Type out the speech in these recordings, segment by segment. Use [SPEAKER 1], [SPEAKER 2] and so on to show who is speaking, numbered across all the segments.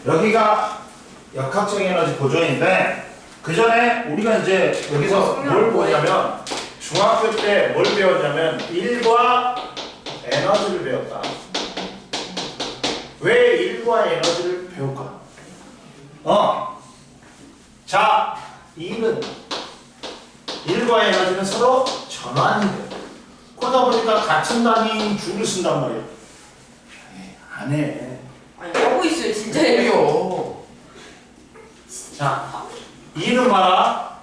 [SPEAKER 1] 여기가 역학적 에너지 보존인데 그 전에 우리가 이제 여기서 뭘 보냐면 중학교 때 뭘 배웠냐면 1과 에너지를 배웠다. 왜 1과 에너지를 배울까? 자, 1과 에너지는 서로 전환이 돼. 그러다 보니까 같은 단위인 줄을 쓴단 말이야. 안 해.
[SPEAKER 2] 아니 하고 있어요 진짜예요.
[SPEAKER 1] 자, 1은 봐라.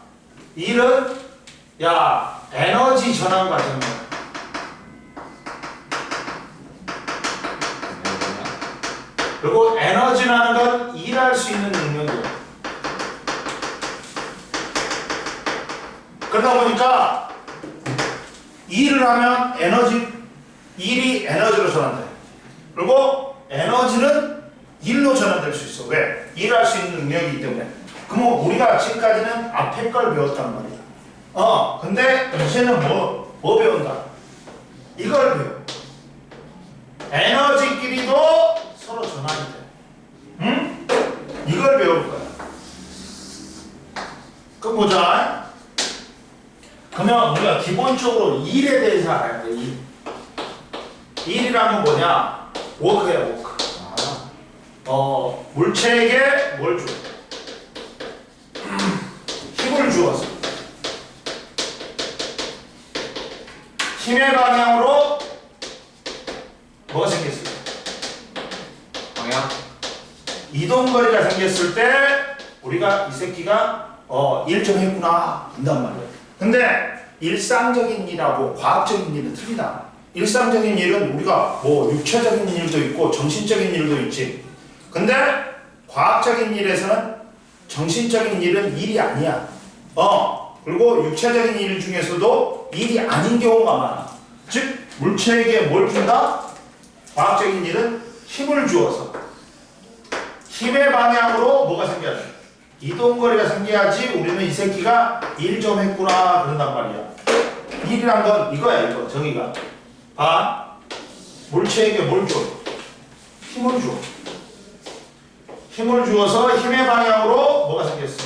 [SPEAKER 1] 1은 야 에너지 전환 과정이야. 그리고 에너지라는 건 일할 수 있는 능력이야. 그러다 보니까 일을 하면 일이 에너지로 전환돼. 그리고 에너지는 일로 전환될 수 있어. 왜? 일할 수 있는 능력이기 때문에. 그럼 우리가 지금까지는 앞에 걸 배웠단 말이야. 근데 이제는 뭐 배운다? 이걸 배워. 에너지끼리도 서로 전환이 돼. 응? 이걸 배울 거야. 그럼 보자. 그러면 우리가 기본적으로 일에 대해서 알아야 돼. 일이란 건 뭐냐? 워크야, 워크. 물체에게 뭘 줘? 힘을 주어서. 힘의 방향으로 뭐가 생겼을까?
[SPEAKER 3] 방향?
[SPEAKER 1] 이동거리가 생겼을 때 우리가 이 새끼가 일 좀 했구나 한단 말이야. 근데 일상적인 일하고 과학적인 일은 틀리다. 일상적인 일은 우리가 뭐 육체적인 일도 있고 정신적인 일도 있지. 근데 과학적인 일에서는 정신적인 일은 일이 아니야. 그리고 육체적인 일 중에서도 일이 아닌 경우가 많아. 즉 물체에게 뭘 준다? 과학적인 일은 힘을 주어서 힘의 방향으로 뭐가 생겨야 돼? 이동거리가 생겨야지 우리는 이 새끼가 일 좀 했구나 그런단 말이야. 일이란 건 이거야. 이거 정의가 물체에게 뭘 줘? 힘을 줘. 힘을 주어서 힘의 방향으로 뭐가 생겼어?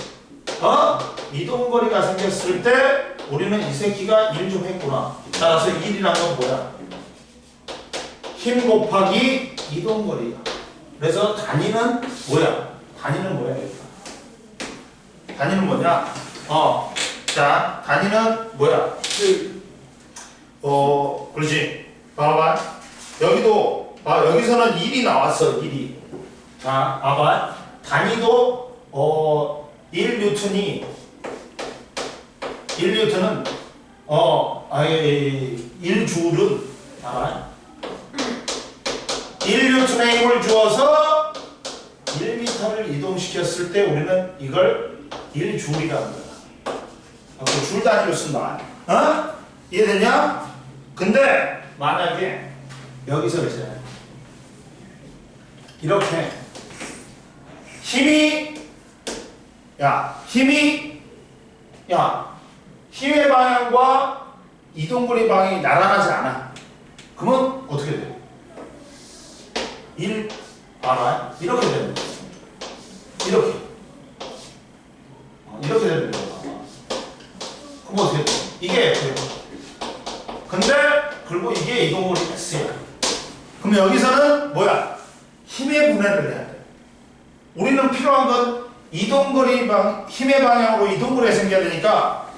[SPEAKER 1] 이동거리가 생겼을 때 우리는 이 새끼가 일 좀 했구나. 따라서 일이란 건 뭐야? 힘 곱하기 이동거리야. 그래서 단위는 뭐야? 단위는 뭐야? 단위는 뭐냐? 자, 단위는 뭐야? 그렇지. 봐봐. 여기도, 여기서는 1이 나왔어, 1이. 자, 봐봐. 단위도, 1뉴턴은, 1줄은, 봐봐. 1뉴턴의 힘을 주어서 1m를 이동시켰을 때 우리는 이걸 1줄이라는 거야. 그 줄 단위로 쓴다. 이해되냐? 근데 만약에 여기서 이제 이렇게 힘의 방향과 이동거리 방향이 나란하지 않아. 그러면 어떻게 돼? 봐라. 이렇게 되는 거야. 이렇게 되는 거야. 그럼 어떻게 돼? 이게 F야. 근데 그리고 이게 이동거리 S야. 그럼 여기서는 뭐야? 힘의 분해를 해야 돼. 우리는 필요한 건 힘의 방향으로 이동거리가 생겨야 되니까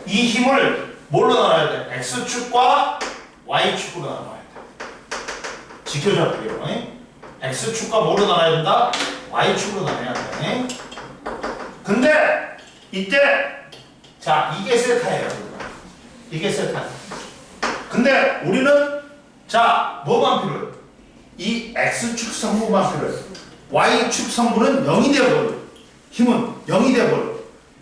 [SPEAKER 1] 이 힘을 뭘로 나눠야 돼? X축과 Y축으로 나눠야 돼. 지켜줘야 돼요. X축과 뭐로 나눠야 된다? Y축으로 나눠야 돼. 근데 이때 자 이게 세타예요. 이게 세타. 근데 우리는 자 뭐만 필요해? 이 X축 성분만 필요해. Y축 성분은 0이 되어버려. 힘은 0이 되어버려.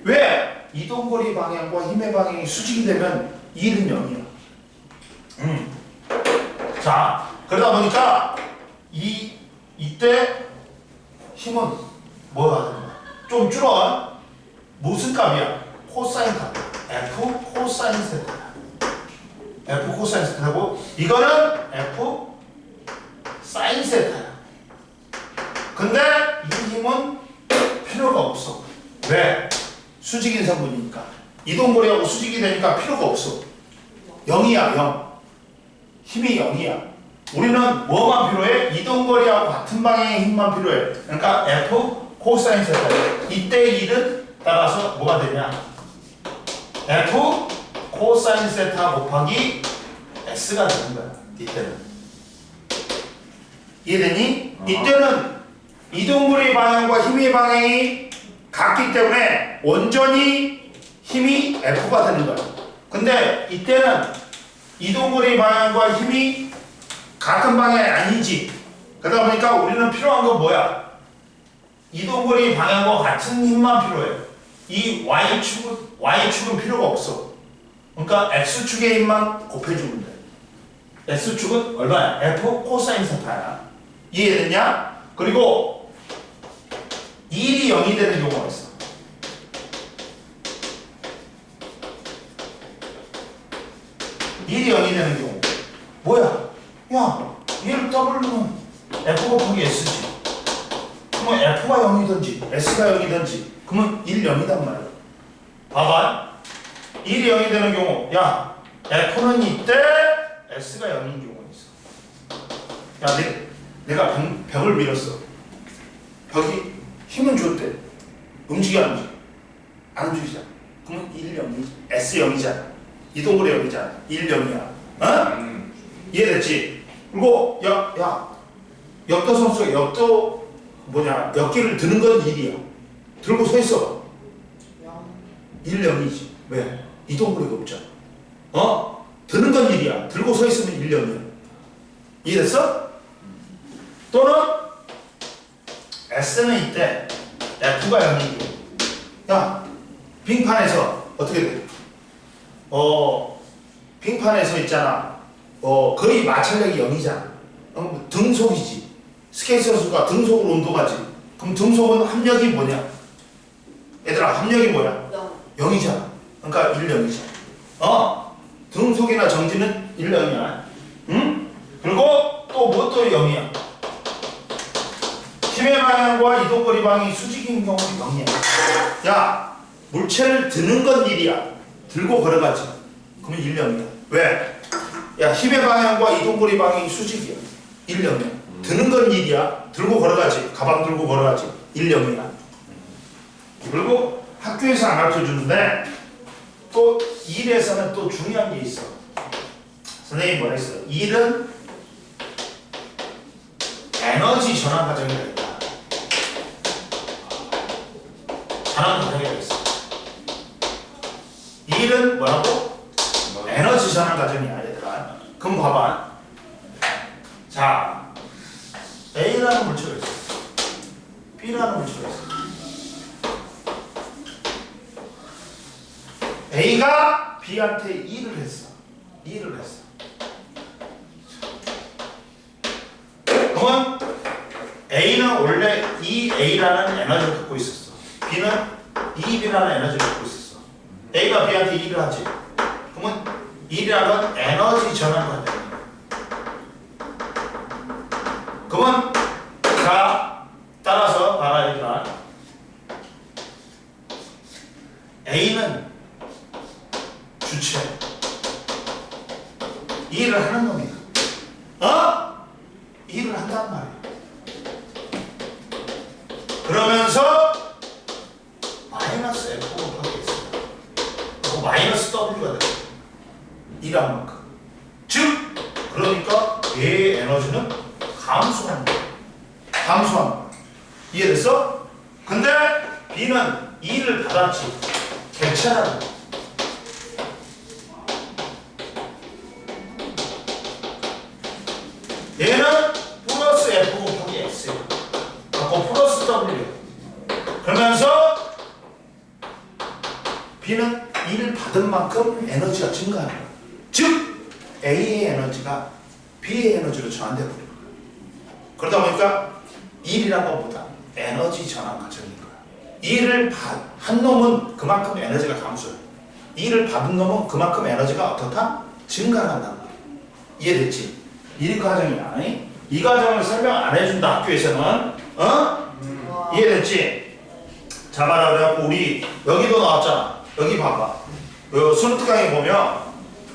[SPEAKER 1] 왜? 이동거리 방향과 힘의 방향이 수직이 되면 1은 0이야. 자 그러다 보니까 이때 힘은 뭐가 되는 거야? 좀 줄어. 무슨 값이야? 코사인 값. F 코사인 세타야. F 코사인 세타고 이거는 F 사인 세타야. 근데 이 힘은 필요가 없어. 왜? 수직인 성분이니까. 이동거리하고 수직이 되니까 필요가 없어. 0이야 0. 힘이 0이야. 우리는 뭐만 필요해? 이동거리하고 같은 방향의 힘만 필요해. 그러니까 F 코사인 세타. 이때 1은 따라서 뭐가 되냐? F 코사인 세타 곱하기 S가 되는 거야. 이때는. 이해되니? 이때는 이동거리 방향과 힘의 방향이 같기 때문에 온전히 힘이 F가 되는 거야. 근데 이때는 이동거리 방향과 힘이 같은 방향이 아니지. 그러다 보니까 우리는 필요한 건 뭐야? 이동거리 방향과 같은 힘만 필요해. 이 Y축은 필요가 없어. 그러니까 X축의 힘만 곱해주면 돼. X축은 얼마야? F 코사인 세타야. 이해됐냐? 그리고 1이 0이 되는 경우가 있어. 1이 0이 되는 경우. 뭐야? 야, 얘를 W는 F 곱하기 S지. 그러면 F가 0이든지 S가 0이든지 그러면 1, 0이단 말이야. 봐봐. 1이 0이 되는 경우, 야, F는 이때 S가 0인 경우가 있어. 야, 내가 벽을 밀었어. 벽이 힘은 줬대. 움직여 안 움직여? 안 움직이잖아. 그러면 1, 0이 S 0이잖아. 이동거리 0이잖아. 1, 0이야. 어? 이해됐지? 그리고 역도 선수가 역기를 드는 건 1이야. 들고 서 있어. 1, 0이지. 왜? 이동거리가 없잖아. 드는 건 1이야. 들고 서 있으면 1, 0이야. 이해됐어? 또는 S는 이때 F가 0이고, 야, 빙판에서 어떻게 돼? 빙판에서 있잖아. 거의 마찰력이 0이잖아. 등속이지. 스케이트 선수가 등속으로 운동하지. 그럼 등속은 합력이 뭐냐? 얘들아, 합력이 뭐야? 0이잖아. 그러니까 1, 0이잖아. 등속이나 정지는 1, 0이야. 응? 그리고 또 뭐 또 0이야? 힘의 방향과 이동거리 방향이 수직인 경우는 0이야. 야, 물체를 드는 건 1이야. 들고 걸어가지. 그러면 1, 0이야. 왜? 야, 힘의 방향과 이동거리 방향이 수직이야. 1, 0이야. 드는 건 1이야. 들고 걸어가지. 가방 들고 걸어가지. 1, 0이야. 그리고 학교에서 안 가르쳐주는데 또 일에서는 또 중요한 게 있어. 선생님이 뭐라 했어? 일은 에너지 전환 과정이 있다. 전환 과정이 있어. 일은 뭐라고? 에너지 전환 과정이야, 얘들아. 그럼 봐봐. 자, A라는 물체가 있어. B라는 물체가 있어. A가 B한테 일을 했어. 그러면 A는 원래 EA라는 에너지를 갖고 있었어. B는 EB라는 에너지를 갖고 있었어. A가 B한테 일을 하지. 그러면 일이라는 건 에너지 전환 과정이야. 그러면 자, 따라서 봐라 얘들아. A는 주체. 일을 하는 놈이야. 일을 한단 말이야. 그러면서 마이너스 F 곱하기 S. 그리고 마이너스 W가 돼. 일한 만큼. 즉, 그러니까 얘의 에너지는 감소하는 거야. 이해됐어? 근데 B는 E를 받았지. 객체라는 거야. 얘는 플러스 F 곱하기 X야. 그리고 플러스 W. 그러면서 B는 E를 받은 만큼 에너지가 증가하는 거야. 즉, A의 에너지가 B의 에너지로 전환되어 버린 거야. 그러다 보니까 일이란 것보다 에너지 전환 과정인 거야. 일을 한 놈은 그만큼 에너지가 감소해. 일을 받은 놈은 그만큼 에너지가 어떻다? 증가한다는 거야. 이해됐지? 이 과정이야. 이 과정을 설명 안 해준다, 학교에서는.
[SPEAKER 2] 와.
[SPEAKER 1] 이해됐지? 잡아라 그래갖고 우리 여기도 나왔잖아. 여기 봐봐. 요 수능특강에 보면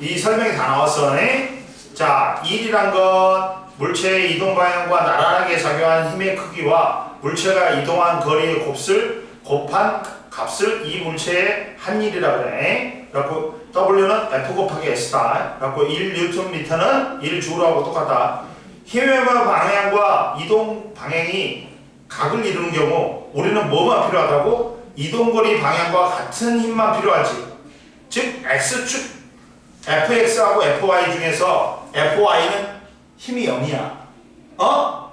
[SPEAKER 1] 이 설명이 다 나왔어. 네? 자, 1이란 건 물체의 이동 방향과 나란하게 작용한 힘의 크기와 물체가 이동한 거리의 곱을 곱한 값을 이 물체의 한일이라 그래. 그래갖고 W는 F 곱하기 S다. 그래갖고 1Nm는 1J하고 똑같다. 힘의 방향과 이동 방향이 각을 이루는 경우 우리는 뭐만 필요하다고? 이동거리 방향과 같은 힘만 필요하지. 즉 X축 Fx하고 Fy 중에서 Fy는 힘이 0이야.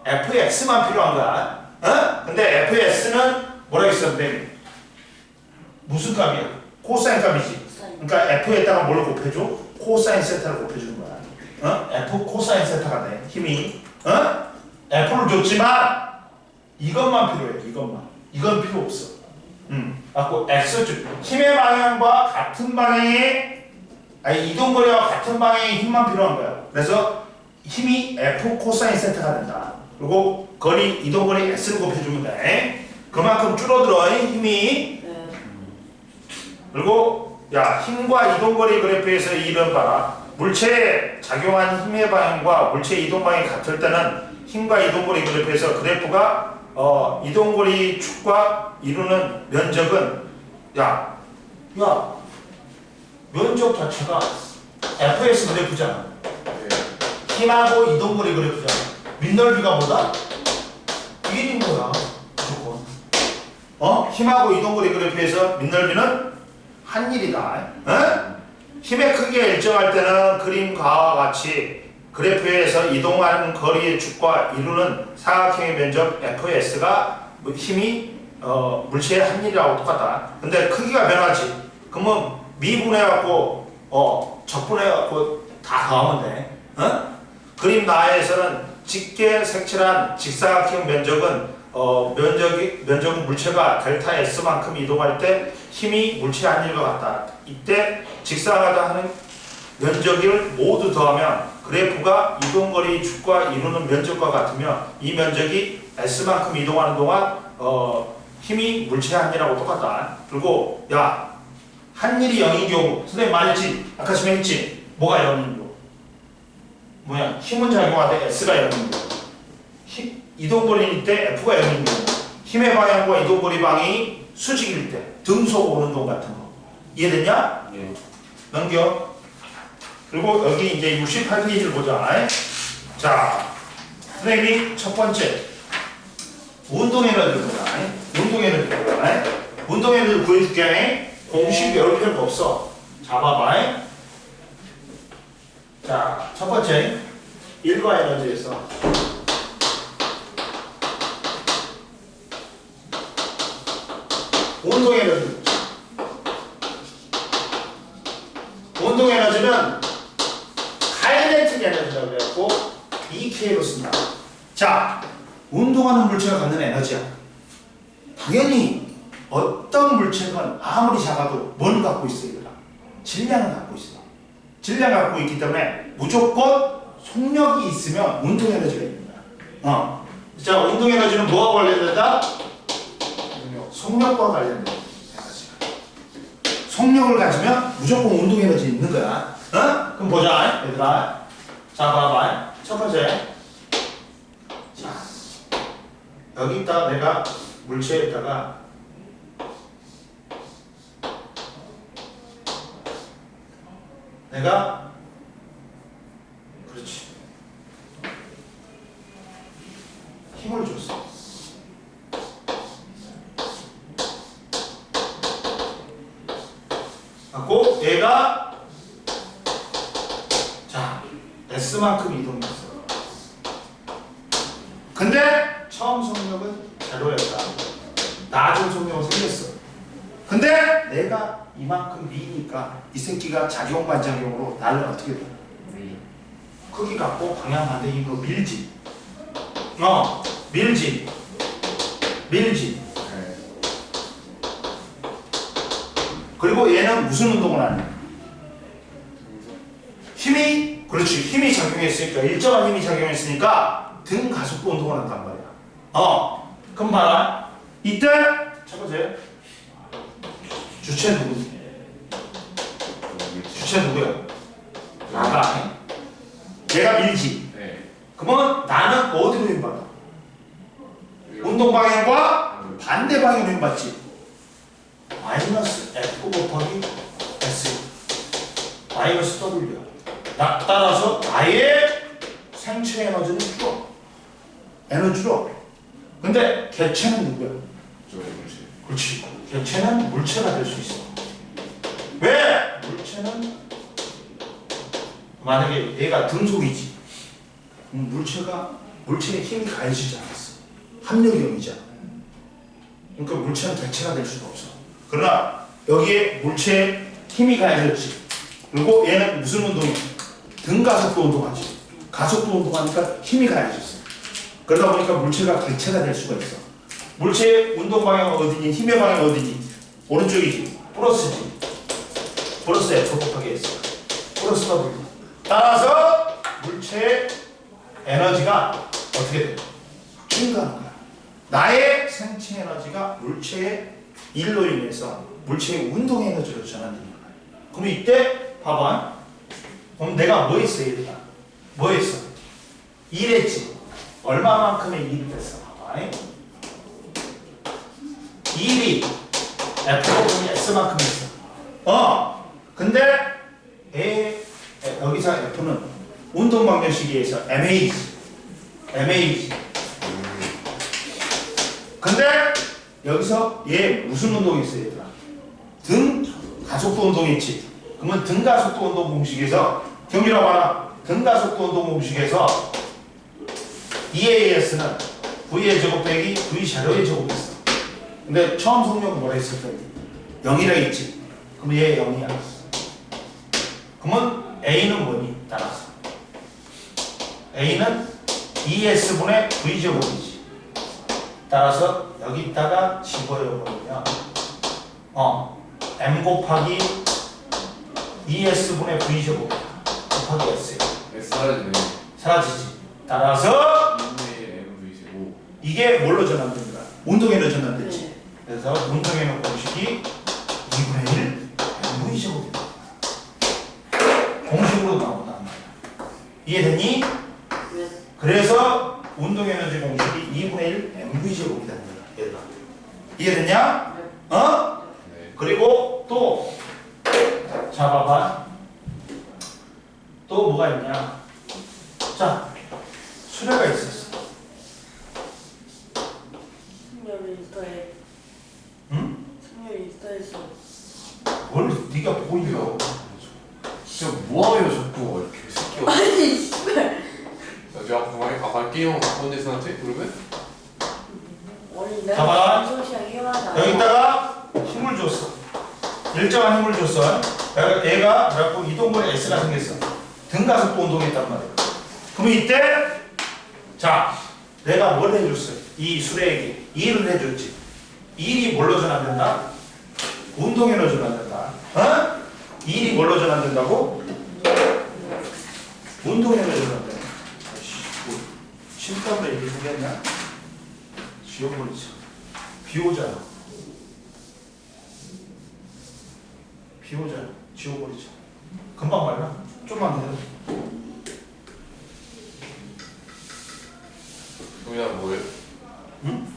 [SPEAKER 1] Fx만 필요한 거야. 근데 Fs는 뭐라고 했었는데 무슨 값이야? 코사인 값이지. 그러니까 F에다가 뭘 곱해줘? 코사인 세타를 곱해주는 거야. F 코사인 세타가 돼. 힘이. F를 줬지만 이것만 필요해. 이건 필요 없어. 갖고 X축 힘의 방향과 같은 방향의 이동거리와 같은 방향의 힘만 필요한 거야. 그래서 힘이 F 코사인 세타가 된다. 그리고 거리 이동거리 S를 곱해주면 돼. 그만큼 줄어들어 힘이.
[SPEAKER 2] 네.
[SPEAKER 1] 그리고 야 힘과 이동거리 그래프에서 이런 봐라. 물체에 작용한 힘의 방향과 물체의 이동 방향이 같을 때는 힘과 이동거리 그래프에서 그래프가 이동거리 축과 이루는 면적은 야 면적 자체가 fs 그래프잖아. 힘하고 이동거리 그래프잖아. 민넓이가 뭐다? 1인 거야 무조건. 힘하고 이동거리 그래프에서 민넓이는 한일이다. 힘의 크기가 일정할 때는 그림과 같이 그래프에서 이동하는 거리의 축과 이루는 사각형의 면적 fs가 힘이 물체의 한일이라고 똑같다. 근데 크기가 변하지. 그러면 미분해갖고 적분해갖고 다 더하면 돼. 그림 나에서는 짙게 색칠한 직사각형 면적은 면적은 물체가 델타 S만큼 이동할 때 힘이 물체의 한일과 같다. 이때 직사하는 면적을 모두 더하면 그래프가 이동거리 축과 이루는 면적과 같으며 이 면적이 S만큼 이동하는 동안 힘이 물체의 한일하고 똑같다. 그리고 야 한일이 0인 경우 선생님 말했지? 아까 설명했지? 뭐가 0인 경우? 뭐야? 힘은 작용하되 S가 0인 경우 이동거리일 때 F가 0인 경우 힘의 방향과 이동거리 방향이 수직일 때 등속 오른동 같은 거 이해됐냐?
[SPEAKER 3] 예.
[SPEAKER 1] 넘겨. 그리고 여기 이제 68페이지를 보자. 자, 선생님이 첫 번째 운동 에너지를 보자. 운동 에너지를 보자. 운동 에너지를 구해줄게. 공식 외울 필요가 없어. 잡아봐. 자, 첫 번째 일과 에너지에서 운동 에너지. 운동 에너지는 카이네틱 에너지라고 해갖고 EK로 쓴다. 자, 운동하는 물체가 갖는 에너지야. 당연히 어떤 물체건 아무리 작아도 뭘 갖고 있어 얘들아? 질량을 갖고 있어. 질량을 갖고 있기 때문에 무조건 속력이 있으면 운동 에너지가 있는 거야. 자, 운동 에너지는 뭐와 관련된다? 속력과 관련된 에너지야. 속력을 가지면 무조건 운동 에너지 있는 거야. 그럼 보자, 얘들아. 자, 봐봐. 첫 번째. 자, 여기다 내가 물체에다가 내가 그렇지 힘을 줬어. 갖고 얘가 자 S만큼 이동했어. 근데 처음 속력은 제로였다. 낮은 속력은 생겼어. 근데 내가 이만큼 미니까 이 새끼가 작용 반작용으로 나를 어떻게 돼? 크기 갖고 방향 반대 힘으로 밀지. 밀지. 그리고 얘는 무슨 운동을 하냐? 힘이 작용했으니까 일정한 힘이 작용했으니까 등 가속도 운동을 한단 말이야. 그럼 봐라. 이때 첫 번째 주체 누구지? 주체 누구야? 나가. 얘가 밀지.
[SPEAKER 3] 네.
[SPEAKER 1] 그러면 나는 어디로 힘받아? 운동 방향과 반대 방향으로 힘받지. 마이너스 F 곱하기 S 마이너스 W. 따라서 나의 생체 에너지는 줄어. 에너지 줄어. 근데 개체는 누구야? 그렇지. 개체는 물체가 될 수 있어. 왜? 물체는 만약에 얘가 등속이지. 물체에 힘이 가해지지 않았어. 합력이용이잖아. 그러니까 물체는 개체가 될 수가 없어. 그러나 여기에 물체에 힘이 가해졌지. 그리고 얘는 무슨 운동이야? 등가속도 운동하지. 가속도 운동하니까 힘이 가해졌어. 그러다 보니까 물체가 개체가 될 수가 있어. 물체의 운동 방향은 어디니? 힘의 방향은 어디니? 오른쪽이지. 플러스지. 플러스 F 곱하기 S. 플러스 W. 따라서 물체의 에너지가 어떻게 돼? 증가하는 거야. 나의 생체 에너지가 물체의 일로 인해서 물체의 운동 에너지로 전환되는 거야. 그럼 이때 봐봐. 그럼 내가 뭐 했어? 얘들아? 뭐 했어? 일했지. 얼마만큼의 일이 됐어? 봐봐. 일이 F분이 S만큼 했어. 근데 여기서 F는 운동 방정식에서 MA지. 근데 여기서 얘 무슨 운동이 있어 얘들아? 등 가속도 운동이 있지. 그러면 등 가속도 운동 공식에서 경기라고 하나 등 가속도 운동 공식에서 EAS는 V의 제곱 빼기 V 샤도의 제곱이 있어. 근데 처음 성령은 뭐라 했을 때 0이라 했지. 그럼 얘 0이야. 그러면 A는 뭐니? 따라서 A는 ES분의 V 제곱이지. 따라서 여기다가 집어넣어버리면 M 곱하기 ES분의 V 제곱 곱하기 S야.
[SPEAKER 3] 사라지네.
[SPEAKER 1] 사라지지. 따라서
[SPEAKER 3] 2분의 MV5.
[SPEAKER 1] 이게 뭘로 전환됩니까? 운동에로 전환됐지. 그래서 운동에는 공식이 2분의 1 MV 제곱이다. 공식으로 나온단 말이야. 이해됐니? 그래서 운동 에너지 공식이 2분의 1 MV 제곱이라는 거야. 얘들아. 이해됐냐?
[SPEAKER 3] 네.
[SPEAKER 1] 그리고 또 봐봐. 또 뭐가 있냐? 자, 수레가 있었어.
[SPEAKER 2] 승렬 인스타에
[SPEAKER 1] 응?
[SPEAKER 2] 승렬 인스타에서
[SPEAKER 1] 뭘 네가 보이려?
[SPEAKER 3] 진짜 뭐하며 자꾸 이렇게 새끼가.
[SPEAKER 2] 아니 씨발
[SPEAKER 3] 야, 아까 게임 바꾼 데서한테 그러면?
[SPEAKER 2] 아니
[SPEAKER 1] 봐봐.
[SPEAKER 2] 내가 소시랑 일어나자
[SPEAKER 1] 여기다가 힘을 줬어. 일정한 힘을 줬어. 얘가 그래갖고 이동거리 S가 생겼어. 등가속도 운동했단 말이야. 그럼 이때 자 내가 뭘 해줬어? 이 수레에게 일을 해줬지. 일이 뭘로 전환된다? 운동에로 전환된다. 일이 뭘로 전환된다고? 운동에로 전환된다. 뭐 침땀으로 얘기 생겼냐? 지워버리자. 비 오잖아. 비 오잖아. 지워버리자. 금방 말라. 좀만 기다려.
[SPEAKER 3] 동이야 뭐해?
[SPEAKER 1] 응?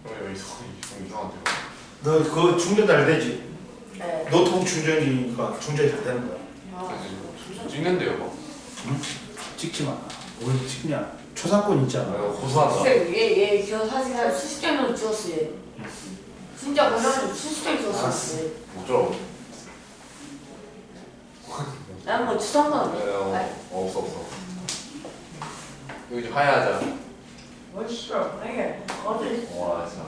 [SPEAKER 3] 그럼 여기서 좀 이상한데요?
[SPEAKER 1] 너 그거 충전 잘 되지?
[SPEAKER 2] 네.
[SPEAKER 1] 노트북 충전이니까 충전이 잘 되는 거야.
[SPEAKER 3] 그래서 찍는데요 뭐.
[SPEAKER 1] 응? 찍지 마. 뭘 찍냐? 초상권 있잖아.
[SPEAKER 3] 고소한다.
[SPEAKER 2] 선생님 얘저 사진 한 수십 장으로 찍었어 얘 진짜 그래가지고 수십 장 찍었어 얘
[SPEAKER 3] 어쩌라고?
[SPEAKER 2] 난 뭐 주상관
[SPEAKER 3] 없어. 여기 좀 하야하자.
[SPEAKER 2] 뭘 싫어 이게 어디
[SPEAKER 3] 와 진짜.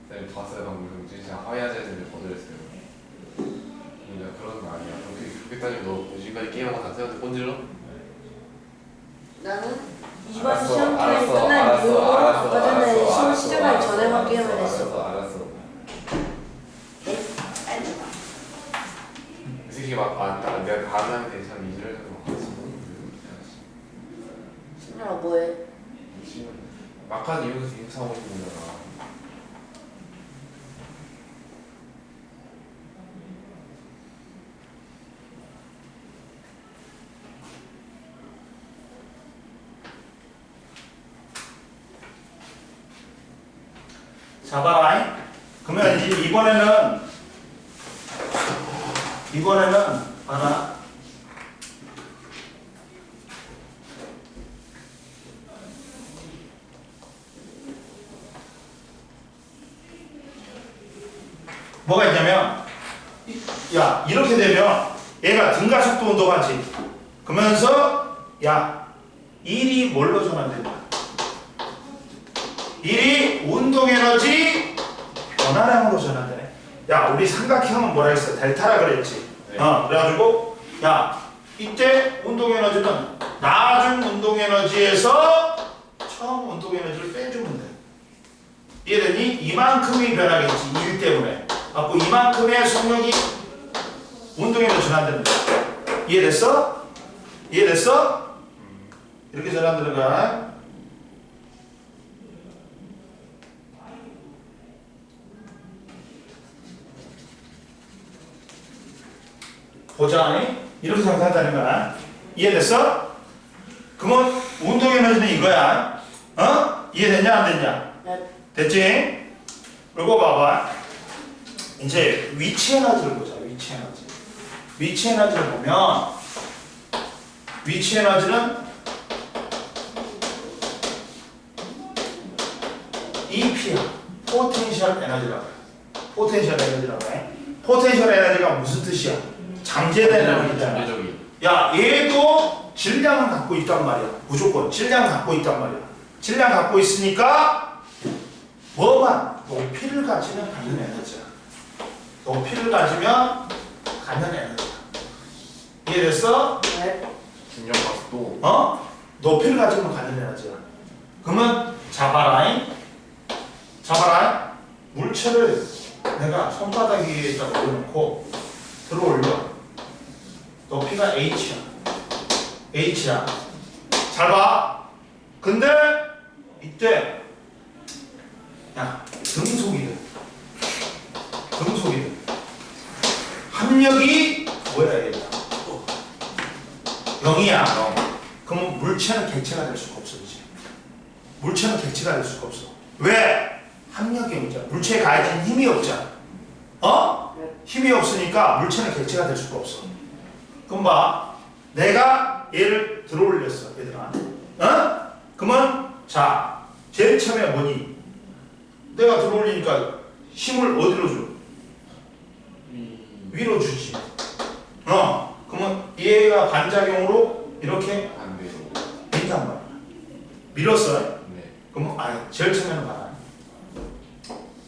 [SPEAKER 3] 쌤 봤어요 방금 진짜 하야하자 했는데 거절했어요. 그냥 그런 거 아니야. 그렇게 따지면 너 지금까지 게임하고 다 세웠는데 꼰질러?
[SPEAKER 2] 나는 이번 시험 기간이 끝난 이후로 아까 전에 시험 시작하기 전에만 게임을 했어
[SPEAKER 3] 알았어.
[SPEAKER 2] 네? 아니
[SPEAKER 3] 이 새끼 막 내가 가능한데 참 이지랄 좀 하지.
[SPEAKER 2] 승렬아 뭐해?
[SPEAKER 3] 막하지 일반 이용에서 인사하고 있는 거잖아.
[SPEAKER 1] 잡아라. 그러면 이제 이번에는 봐라. 뭐가 있냐면 야 이렇게 되면 얘가 등가속도 운동하지. 그러면서 야 1이 뭘로 전환된다? 1이 운동에너지 변화량으로 전환되네. 야 우리 삼각형은 뭐라 했어? 델타라 그랬지.
[SPEAKER 3] 네.
[SPEAKER 1] 그래가지고 야 이때 운동에너지는 나중 운동에너지에서 처음 운동에너지를 빼주면 돼. 이해되니? 이만큼이 변하겠지. 1 때문에. 갖고 이만큼의 속력이 운동에너지 전환된다. 이해됐어? 이해됐어? 이렇게 전환되는 거야. 보자. 이렇게 생각한다는 거야. 이해됐어? 그러면 운동에너지는 이거야. 이해됐냐 안 됐냐?
[SPEAKER 2] 네.
[SPEAKER 1] 됐지? 그리고 봐봐. 이제 위치 에너지를 보자. 위치 에너지를 보면 위치 에너지는 EP야. 포텐셜 에너지라고 해. 포텐셜 에너지가 무슨 뜻이야? 잠재된 에너지잖아.
[SPEAKER 3] 잠재적인.
[SPEAKER 1] 야, 얘도 질량을 갖고 있단 말이야. 무조건 질량을 갖고 있단 말이야. 질량 갖고 있으니까 뭐만 높이를 가지면 갖는 에너지야. 높이를 가지면 갖는 에너지야. 이해됐어?
[SPEAKER 2] 네.
[SPEAKER 3] 중력 가속도.
[SPEAKER 1] 높이를 가지면 갖는 에너지야. 그러면 잡아라. 물체를 내가 손바닥 위에다 올려놓고 들어올려. 높이가 H야. 잘 봐. 근데 이때 야 등속이든 합력이 뭐야 얘가 0이야. 그러면 물체는 객체가 될 수가 없어. 이제 물체는 객체가 될 수가 없어. 왜? 합력이 없잖아. 물체에 가해진 힘이 없잖아. 힘이 없으니까 물체는 객체가 될 수가 없어. 그럼 봐. 내가 얘를 들어올렸어. 얘들아. 그러면 자 제일 처음에 뭐니? 내가 들어올리니까 힘을 어디로 줘? 위로 주지. 그러면 얘가 반작용으로 이렇게
[SPEAKER 3] 반대로.
[SPEAKER 1] 민단 말이야. 밀었어.
[SPEAKER 3] 네.
[SPEAKER 1] 그러면 제일 처음에는 봐라.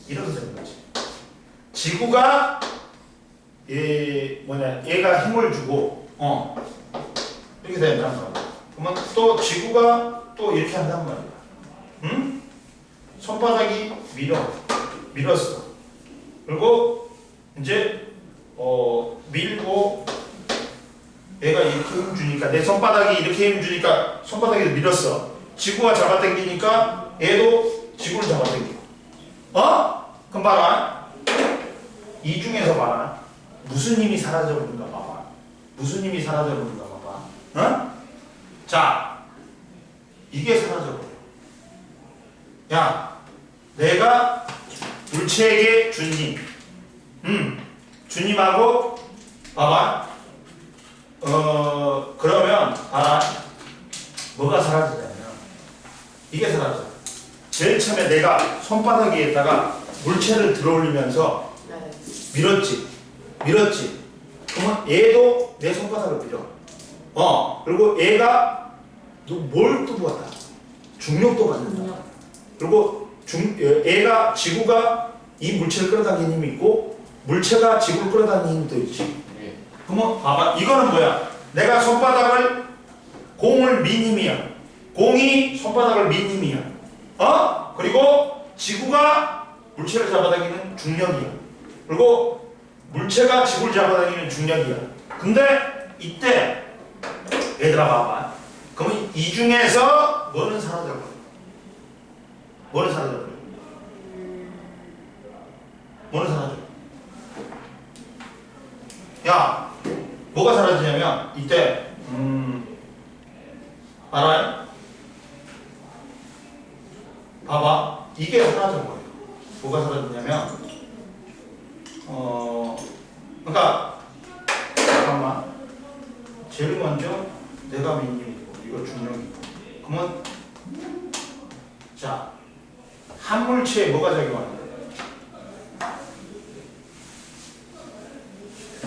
[SPEAKER 1] 이렇게 되는 거지. 지구가 얘가 힘을 주고 이렇게 된단 말이야. 그러면 또 지구가 또 이렇게 한단 말이야. 응? 손바닥이 밀었어. 그리고 이제 밀고 얘가 이렇게 힘 주니까 내 손바닥이 이렇게 힘 주니까 손바닥이 밀었어. 지구가 잡아당기니까 얘도 지구를 잡아당겨. 그럼 봐라. 이 중에서 봐라. 무슨 힘이 사라져버린가 봐봐. 자, 이게 사라져버려. 야, 내가 물체에게 준 힘. 주님하고 봐봐. 그러면 봐라. 뭐가 사라지냐면 이게 사라져. 제일 처음에 내가 손바닥 위에다가 물체를 들어올리면서
[SPEAKER 2] 네.
[SPEAKER 1] 밀었지. 그러면 얘도 내 손바닥을 밀어. 그리고 얘가 뭘 또 받아? 중력도 받는다. 그리고 얘가 지구가 이 물체를 끌어당기는 힘이 있고 물체가 지구를 끌어당기는 힘도 있지.
[SPEAKER 3] 네.
[SPEAKER 1] 그러면 봐봐. 이거는 뭐야? 내가 손바닥을 공을 민 힘이야. 공이 손바닥을 민 힘이야. 그리고 지구가 물체를 잡아당기는 중력이야. 그리고 물체가 지구를 잡아당기는 중력이야. 근데 이때 얘들아 봐봐. 그러면 이 중에서 뭐는 사라져버려? 뭐는 사라져버려? 뭐는 사라져? 야, 뭐가 사라지냐면 이때 알아요? 봐봐, 이게 사라져 버려요. 뭐가 사라지냐면 그러니까 잠깐만. 제일 먼저 내가 민림이고 이거 중력이고. 그러면 자, 한 물체에 뭐가 작용하는 거야?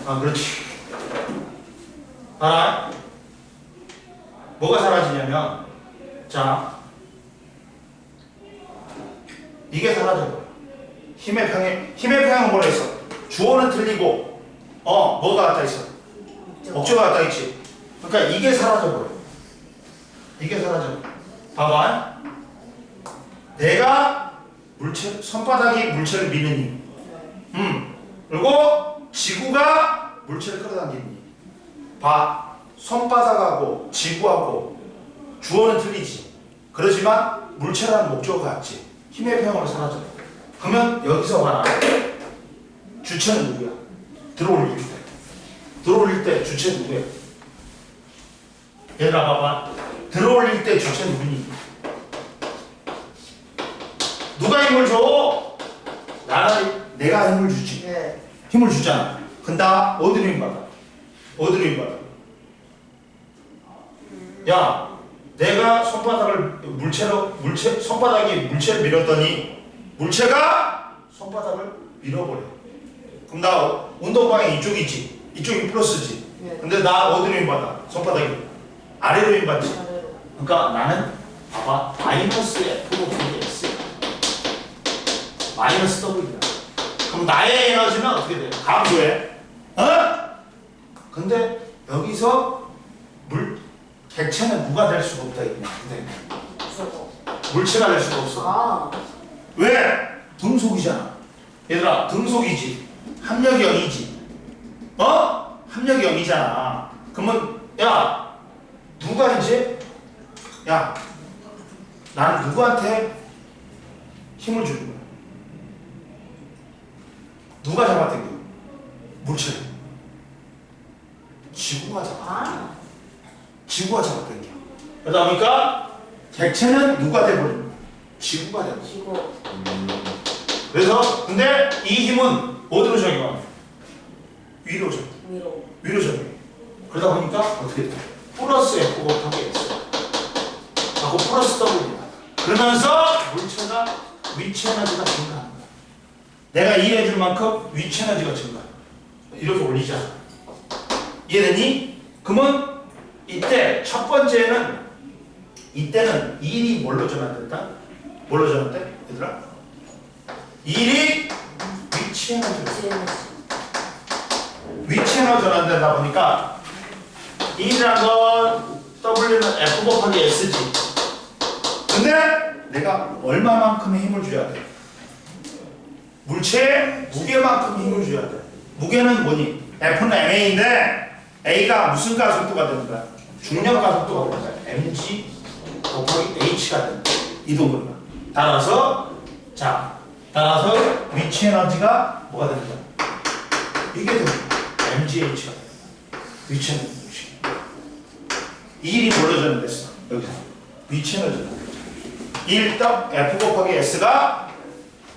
[SPEAKER 1] 아, 그렇지. 알아? 뭐가 사라지냐면, 자, 이게 사라져버려. 힘의 평행은 뭐라 했어? 주어는 틀리고, 뭐가 갖다 있어? 목적어가 갖다 있지. 그러니까 이게 사라져버려. 이게 사라져버려. 봐봐. 내가 손바닥이 물체를 미는 힘. 그리고 지구가 물체를 끌어당기는 힘. 봐. 손바닥하고 지구하고 주어는 틀리지. 그렇지만 물체라는 목적어가 같지. 힘의 평형으로 사라져. 그러면 여기서 봐라. 주체는 누구야? 들어올릴 때. 들어올릴 때 주체 누구야? 얘들아 봐봐. 들어올릴 때 주체 누구니? 누가 힘을 줘? 내가 힘을 주지.
[SPEAKER 2] 네.
[SPEAKER 1] 힘을 주잖아. 근다 어디로 힘 받아? 어디로 힘 받아? 야, 내가 손바닥이 물체를 밀었더니 물체가 손바닥을 밀어버려. 그럼 나 운동방향 이쪽이지. 이쪽이 플러스지.
[SPEAKER 2] 네.
[SPEAKER 1] 근데 나 어디로 힘 받아? 손바닥이 아래로 힘 받지.
[SPEAKER 2] 아래로.
[SPEAKER 1] 그러니까 나는 봐봐 마이너스 F 곱하기 S 마이너스 W야. 그럼 나의 에너지는 어떻게 돼? 감소해. 근데 여기서 객체는 누가 될 수가 없다 이거야. 근데
[SPEAKER 2] 무서워.
[SPEAKER 1] 물체가 될 수가 없어.
[SPEAKER 2] 아.
[SPEAKER 1] 왜? 등속이잖아. 얘들아 등속이지. 합력이 0이지. 합력이 0이잖아. 그러면 야 누가 이제 야 나는 누구한테 힘을 주는 거야? 누가 잡아당겨? 물체. 지구가 잡아. 지구가 잡아당겨. 그러다 보니까 객체는 누가 돼버린 거야? 지구가 돼버린 거야.
[SPEAKER 2] 지구.
[SPEAKER 1] 그래서 근데 이 힘은 어디로 적용하냐? 위로 적용. 위로 적용. 그러다 보니까 어떻게 돼? 플러스 F 곱하기 S 하고 플러스 W입니다. 그러면서 물체가 위치 에너지가 증가하는 거야. 내가 이해해줄 만큼 위치 에너지가 증가해. 이렇게 올리자. 이해되니? 그러면 이때 첫 번째는 이때는 일이 뭘로 전환된다? 뭘로 전환돼? 얘들아? 일이 위치 에너지로 위치 에너지 전환되다 보니까 E라는 건 W는 F 곱하기 S지. 근데 내가 얼마만큼의 힘을 줘야 돼? 물체의 무게만큼 힘을 줘야 돼. 무게는 뭐니? F는 MA인데 A가 무슨 가속도가 되는 거야? 중력 가속도가 되는 거야. mg 곱하기 h가 되는 거야. 이동거리가. 따라서 위치 에너지가 뭐가 되는 거야? 이게 되는 거야. mgh가 되는 거야. 위치 에너지. 일이 뭘로 전환됐어? 여기서 위치 에너지 전환. 1딱 F 곱하기 S가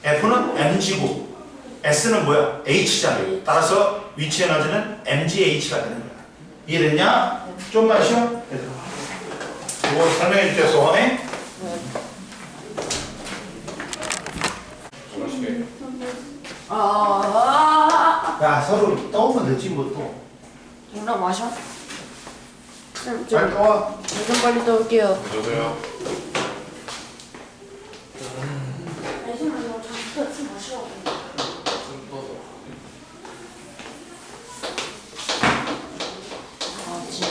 [SPEAKER 1] F는 mg고 S는 뭐야? h잖아. 따라서 위치 에너지는 mgh가 되는 거야. 이해됐냐? 좀만 쉬어. 이거 설명해 줄게. 소원해.
[SPEAKER 3] 맛있게.
[SPEAKER 1] 야 서로 떠오면 되지 뭐 또.
[SPEAKER 2] 누나 마셔?
[SPEAKER 1] 잘 떠와.
[SPEAKER 2] 좀 빨리 떠올게요.
[SPEAKER 3] 저도요.
[SPEAKER 2] 잠시만요. 잠시 마시라고. 아 진짜.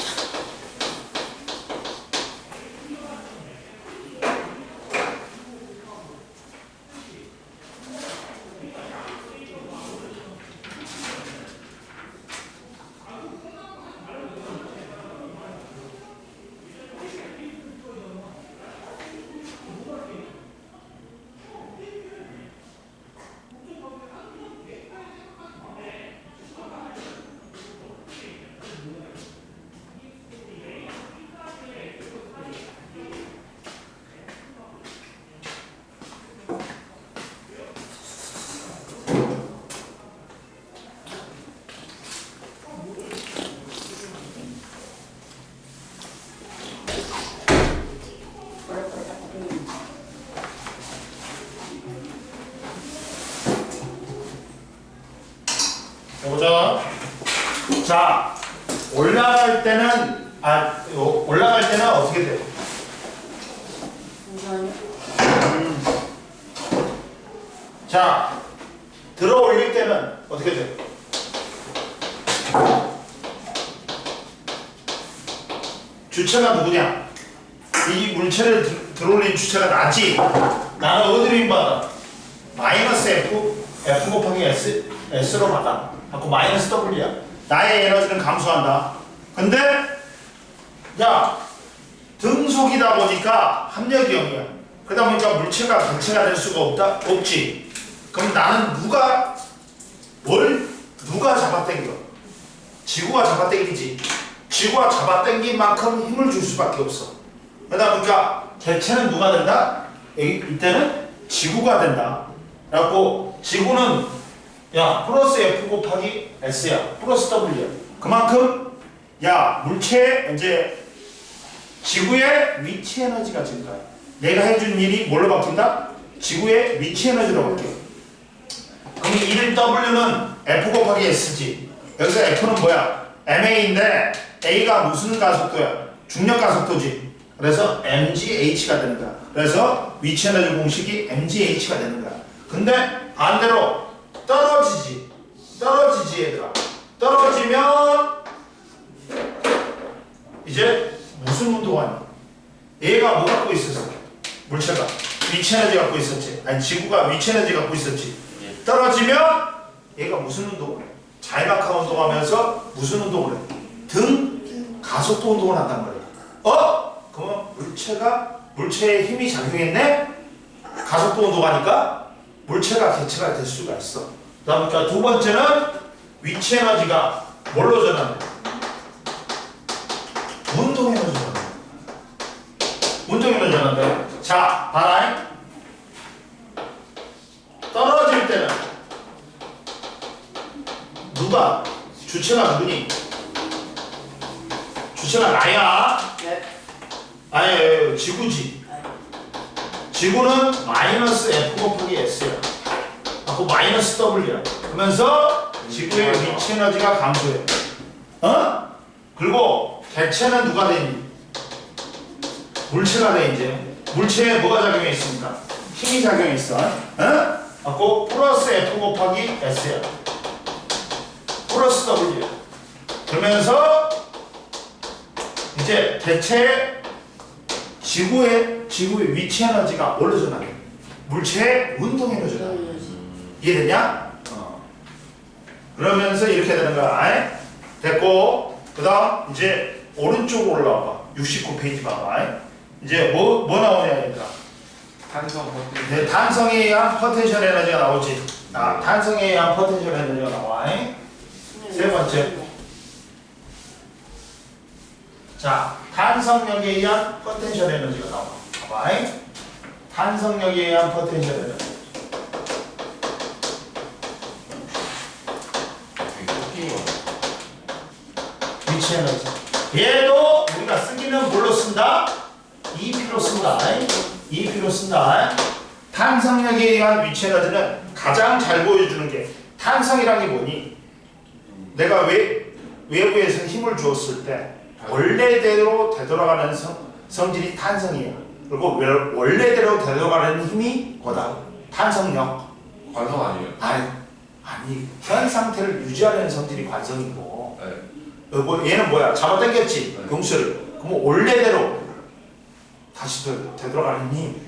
[SPEAKER 1] 보자. 자, 올라갈 때는 어떻게 돼요?
[SPEAKER 2] 잠시만요.
[SPEAKER 1] 자, 들어 올릴 때는 어떻게 돼요? 주체가 누구냐? 이 물체를 들어올린 주체가 나지. 나는 어디로 인받아? 마이너스 F 곱하기 S로 받아. 갖고 마이너스 W야. 나의 에너지는 감소한다. 근데 야, 등속이다 보니까 합력이 0이야. 그러다 보니까 물체가 객체가 될 수가 없지. 그럼 나는 누가 잡아당겨? 지구가 잡아당기지. 지구가 잡아당긴 만큼 힘을 줄 수밖에 없어. 그러다 보니까 객체는 누가 된다? 이때는 지구가 된다. 그래갖고 지구는 야 플러스 F 곱하기 S야. 플러스 W야. 그만큼 야 물체 이제 지구의 위치 에너지가 증가해. 내가 해준 일이 뭘로 바뀐다? 지구의 위치 에너지로 바뀌어. 그럼 1W는 F 곱하기 S지. 여기서 F는 뭐야? MA인데 A가 무슨 가속도야? 중력 가속도지. 그래서 mgH가 되는 거야. 그래서 위치 에너지 공식이 mgH가 되는 거야. 근데 반대로 떨어지지 얘들아. 떨어지면 이제 무슨 운동하니? 얘가 뭐 갖고 있었어? 물체가 위치 에너지 갖고 있었지. 아니 지구가 위치 에너지 갖고 있었지. 떨어지면 얘가 무슨 운동을 해? 자이마카 운동하면서 무슨 운동을 해? 등 가속도 운동을 한단 말이야. 그러면 물체에 힘이 작용했네? 가속도 운동하니까 물체가 객체가 될 수가 있어. 그러니까 두 번째는 위치 에너지가 뭘로 전환돼? 운동 에너지로 전환돼. 운동 에너지 전환돼. 자, 봐라. 떨어질 때는 누가? 주체가 누구니? 주체가 나야.
[SPEAKER 2] 네.
[SPEAKER 1] 아예 지구지. 지구는 마이너스 F 곱하기 S야. 그 마이너스 W야. 그러면서 지구의 위치 에너지가 감소해. 그리고 객체는 누가 되니? 물체가 돼 이제. 물체에 뭐가 작용해 있습니까? 힘이 작용해 있어. 그 플러스 F 곱하기 S야. 플러스 W야. 그러면서 이제 객체의 지구의 위치 에너지가 뭘로 전환해? 물체의 운동 에너지로 전환해. 이해되냐? 그러면서 이렇게 되는 거야. 됐고, 그 다음 이제 오른쪽으로 올라와봐. 69페이지 봐봐. 이제 뭐 나오냐 얘들아?
[SPEAKER 3] 탄성 버튼.
[SPEAKER 1] 네, 탄성에 의한 포텐셜 에너지가 나오지. 탄성에 의한 포텐셜 에너지가 나와. 세 번째. 자, 탄성력에 의한 포텐셜 에너지가 나와. 봐봐. 탄성력에 의한 포텐셜 에너지. 위치 에너지. 얘도 우리가 쓰기는 뭘로 쓴다? EP로 쓴다. EP로 쓴다. 탄성력에 의한 위치 에너지는 가장 잘 보여주는 게 탄성이란 게 뭐니? 내가 외부에서 힘을 주었을 때 원래대로 되돌아가는 성질이 탄성이에요. 그리고 원래대로 되돌아가는 힘이 뭐다? 탄성력.
[SPEAKER 3] 관성 아니에요?
[SPEAKER 1] 아니 현 상태를 유지하려는 성질이 관성이고.
[SPEAKER 3] 네.
[SPEAKER 1] 얘는 뭐야? 잡아당겼지.
[SPEAKER 3] 네.
[SPEAKER 1] 용수를. 그럼 원래대로 다시 되돌아가는 힘.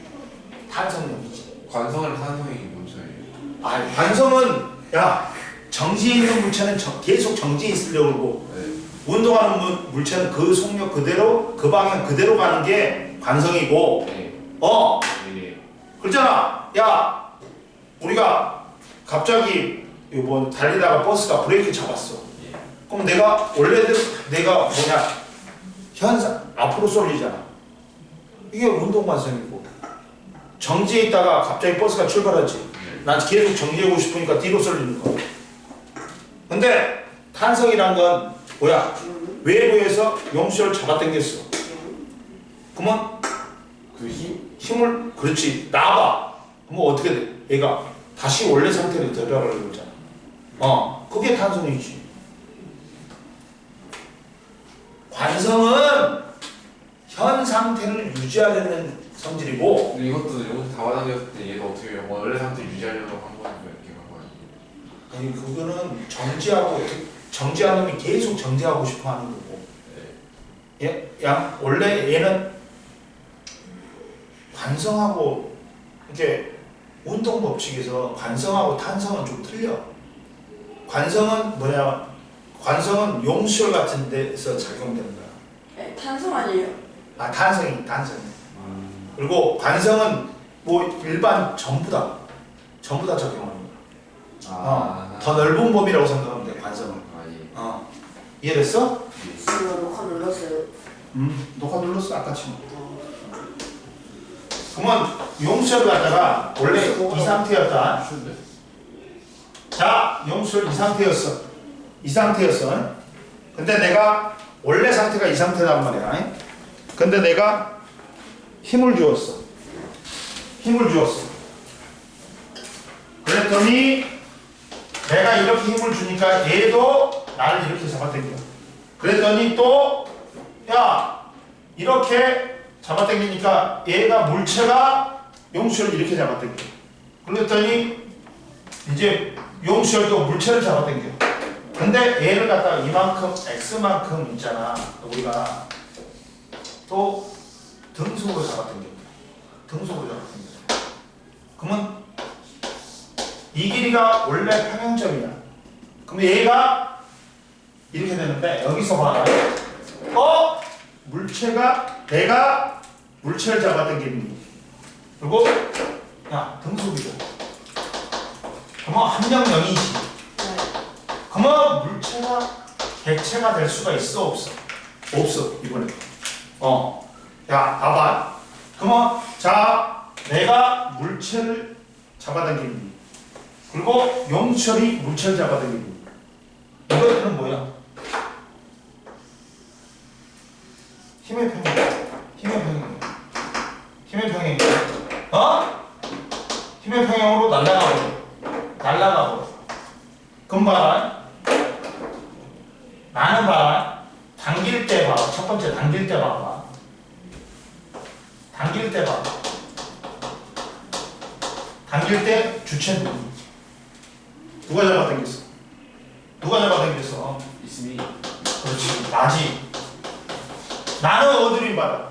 [SPEAKER 1] 탄성력이지.
[SPEAKER 3] 관성이랑 탄성이 뭔 차이예요?
[SPEAKER 1] 관성은 야 정지해 있는 물체는 계속 정지해 있으려고 그러고.
[SPEAKER 3] 네.
[SPEAKER 1] 운동하는 물체는 그 속력 그대로 그 방향 그대로 가는 게 관성이고.
[SPEAKER 3] 네. 네.
[SPEAKER 1] 그렇잖아. 야 우리가 갑자기 뭐 달리다가 버스가 브레이크 잡았어.
[SPEAKER 3] 예.
[SPEAKER 1] 그럼 내가 원래대로 내가 현상 앞으로 쏠리잖아. 이게 운동 관성이고. 정지해 있다가 갑자기 버스가 출발하지. 난 계속 정지하고 싶으니까 뒤로 쏠리는 거야. 근데 탄성이란 건 뭐야? 외부에서 용수를 잡아당겼어. 그러면
[SPEAKER 3] 그
[SPEAKER 1] 힘을 그렇지 나봐. 그러면 어떻게 돼? 얘가 다시 원래 상태로 되돌아가려고 그러잖아. 그게 탄성이지. 관성은 현 상태를 유지하려는 성질이고,
[SPEAKER 3] 근데 이것도 여기서 잡아당겼을 때 얘도 어떻게 원래 상태 유지하려고 한 거니까 이렇게 간 거야.
[SPEAKER 1] 아니 그거는 정지하는 놈이 계속 정지하고 싶어 하는 거고. 원래 얘는 관성하고 이제 운동 법칙에서 관성하고 탄성은 좀 틀려. 관성은 뭐냐? 관성은 용시열 같은 데서 작용되는 거야.
[SPEAKER 2] 네, 탄성 아니에요?
[SPEAKER 1] 아, 탄성이. 그리고 관성은 뭐 일반 전부 다 적용하는 거야. 더 넓은 범위라고 생각하면 돼, 관성은. 이해됐어?
[SPEAKER 2] 지금 녹화 눌렀어요.
[SPEAKER 1] 녹화 눌렀어, 아까 지금. 그러면 용시열을 갖다가 원래 이 상태였다. 자, 용시열 이 상태였어. 근데 내가 원래 상태가 이 상태란 말이야. 근데 내가 힘을 주었어. 그랬더니 내가 이렇게 힘을 주니까 얘도 나를 이렇게 잡아당겨. 그랬더니 또 야, 이렇게 잡아당기니까 얘가 물체가 용수를 이렇게 잡아당겨. 그랬더니 이제 용수열도 물체를 잡아당겨. 근데 얘를 갖다가 이만큼 x만큼 있잖아. 우리가 또 등속으로 잡아당겨. 그러면 이 길이가 원래 평행점이야. 그럼 얘가 이렇게 되는데 여기서 봐라. 물체가 내가 물체를 잡아당기는. 그리고 야, 등속이죠. 그러면 함량 0이지. 그러면 물체가 객체가 될 수가 있어, 없어? 없어, 이번에. 야, 봐봐. 그러면 자, 내가 물체를 잡아당기는. 그리고 용철이 물체를 잡아당기는. 이것들은 뭐야? 힘의 평행. 힘의 평행으로 날아가버려. 그럼 봐라. 나는 봐라. 당길 때 봐. 첫 번째 당길 때 봐봐. 당길 때 주체는 누가 잡아당겼어?
[SPEAKER 3] 있음이.
[SPEAKER 1] 그렇지. 나지. 나는 어디로 힘받아?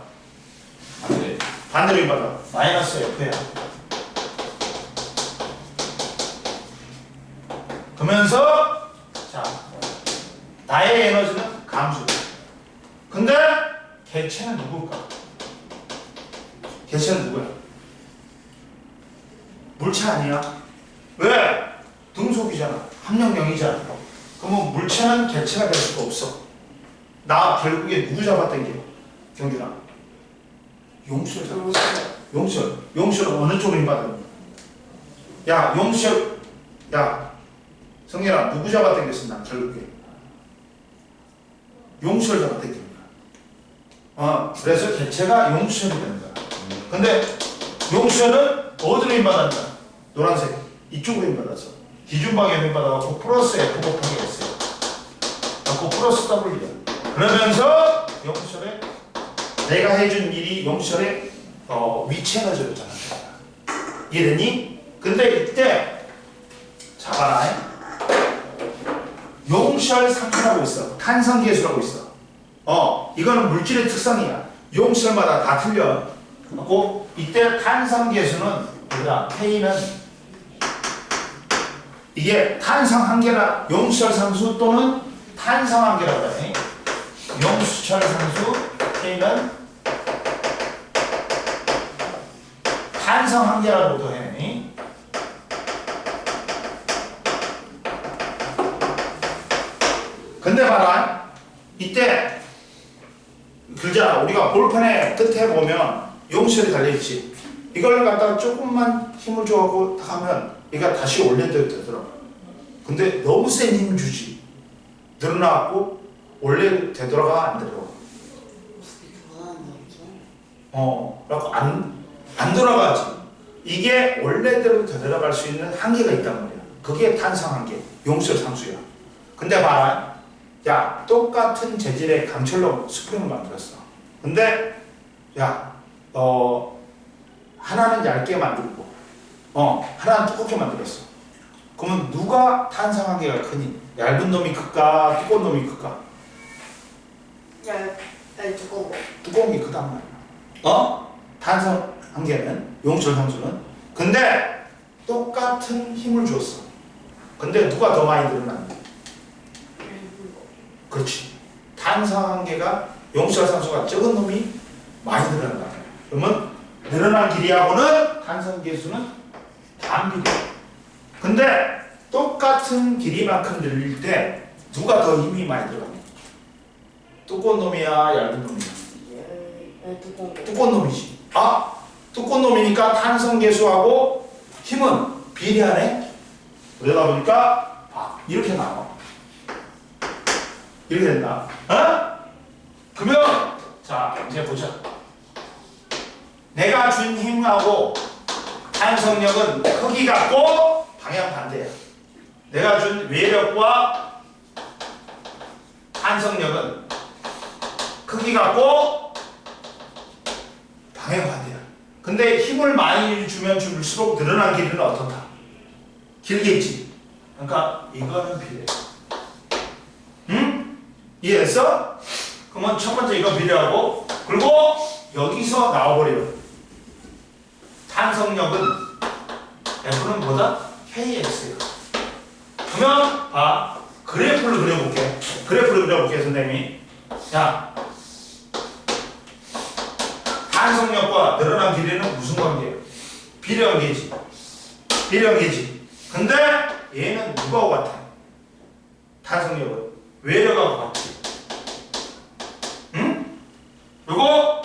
[SPEAKER 1] 반대로 힘받아. 마이너스 F야. 그러면서 자, 나의 에너지는 감소. 근데 개체는 누굴까? 개체는 누구야? 물체 아니야? 왜? 등속이잖아. 함량 0이잖아. 그러면 물체는 개체가 될 수가 없어. 나 결국에 누구 잡아당겨? 경준아. 용수를 잡았어. 용수를 어느 쪽으로 힘받아? 야, 용수. 야, 성렬아, 누구 잡아당겼어? 난 결국에 용수를 잡아당기는 거야. 그래서 개체가 용수열이 되는 거야. 근데 용수열은 어디로 힘받았냐? 노란색. 이쪽으로 힘받았어. 기준방에 힘받아갖고 플러스 F 곱하기 S야. 갖고 플러스 W야. 그러면서 용수열에 내가 해준 일이 용수열의 위치 에너지였잖아. 이해됐니? 근데 이때 잡아라. 용수열 상수라고 있어. 탄성계수라고 있어. 이거는 물질의 특성이야. 용수열마다 다 틀려. 그리고 이때 탄성계수는 우리가 K는 이게 탄성 한계라 용수열 상수 또는 탄성 한계라고 해. 용수철 상수 K는 탄성 한계라고도 해. 근데 봐라. 이때 글자 우리가 볼펜의 끝에 보면 용수열이 달려있지. 이걸 갖다가 조금만 힘을 줘갖고 하면 얘가 다시 원래대로 되더라고. 근데 너무 센 힘 주지. 늘어나갖고 원래 되돌아가 안 되더라고. 그래갖고 안 돌아가지. 이게 원래대로 되돌아갈 수 있는 한계가 있단 말이야. 그게 탄성 한계, 용수열 상수야. 근데 봐라. 야, 똑같은 재질의 강철로 스프링을 만들었어. 근데 야, 하나는 얇게 만들고 하나는 두껍게 만들었어. 그러면 누가 탄성한계가 크니? 얇은 놈이 클까? 두꺼운 놈이 클까?
[SPEAKER 2] 두꺼워.
[SPEAKER 1] 두꺼운 게 크단 말이야. 탄성한계는 용철 상수는. 근데 똑같은 힘을 줬어. 근데 누가 더 많이 늘어났니? 그렇지. 탄성한계가 용철 상수가 적은 놈이 많이 늘어난다. 그러면 늘어난 길이하고는 탄성 계수는 반비례. 근데 똑같은 길이만큼 늘릴 때 누가 더 힘이 많이 들어가니? 두꺼운 놈이야, 얇은 놈이야? 두꺼운 놈이지. 두꺼운 놈이니까 탄성 계수하고 힘은 비례하네. 그러다 보니까 이렇게 나와. 이렇게 된다. 그러면 자 이제 보자. 내가 준 힘하고 탄성력은 크기 같고 방향 반대야. 내가 준 외력과 탄성력은 크기 같고 방향 반대야. 근데 힘을 많이 주면 줄수록 늘어난 길이는 어떻다? 길겠지. 그러니까 이거는 비례. 응? 이해했어? 그러면 첫 번째 이거 비례하고, 그리고 여기서 나와버려. 탄성력은 F는 뭐다? KX야. 그러면 그래프를 그려볼게. 그래프를 그려볼게, 선생님이. 자, 탄성력과 늘어난 길이는 무슨 관계예요? 비례관계지. 비례관계지. 근데 얘는 누가 같아? 탄성력은 외력하고 같지. 응? 그리고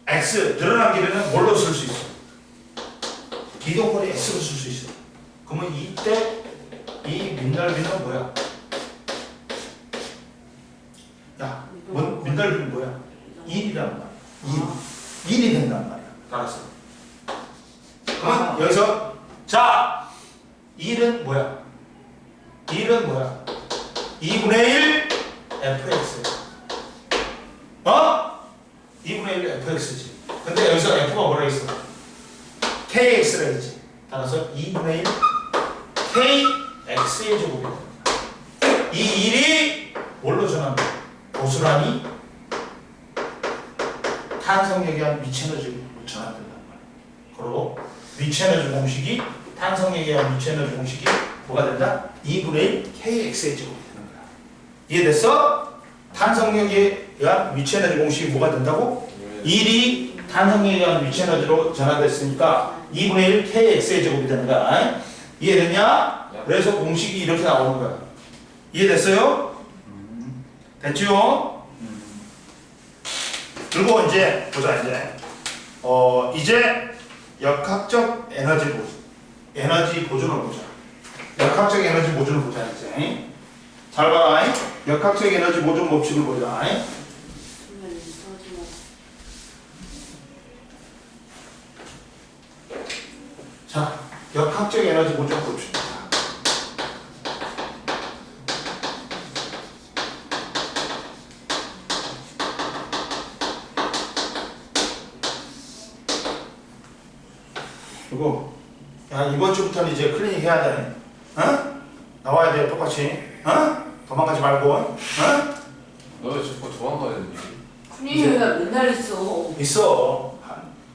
[SPEAKER 1] X 늘어난 길이는 뭘로 쓸 수 있어? 기동거리 X로 쓸 수 있어. 그러면 이때 이 민날비는 뭐야? 야, 민날비는 뭐야? 1이란 말이야. 1이 된단 말이야. 알았어. 그러면 여기서 자, 1은 뭐야? 1은 뭐야? 2분의 1 fx. 2분의 1 fx지. 근데 여기서 f가 뭐라 했어? kx라 했지. 따라서 2분의 1 kx의 제곱이 됩니다. 이 1이 뭘로 전환돼? 고스란히 탄성력에 의한 미체너지로 전환된단 말이야. 그리고 미체너지 공식이 탄성력에 의한 미체너지 공식이 뭐가 된다? 2분의 1 kx의 제곱이 되는 거야. 이해됐어? 탄성력에 의한 미체너지 공식이 뭐가 된다고? 1이 탄성력에 의한 미체너지로 전환됐으니까 2분의 1 kx의 제곱이 되는 거야. 이해됐냐? 그래서 공식이 이렇게 나오는 거야. 이해됐어요? 됐죠? 그리고 이제 보자. 이제 역학적 에너지 보존을 보자. 역학적 에너지 보존을 보자. 이제 잘 봐라. 역학적 에너지 보존 법칙을 보자. 자, 역학적 에너지 보존 법칙. 그리고 이번 주부터는 이제 클리닉 해야 되네. 나와야 돼 똑같이. 도망가지 말고.
[SPEAKER 3] 너 왜 자꾸 도망가야 되니?
[SPEAKER 2] 클리닉이가 맨날 있어.
[SPEAKER 1] 있어.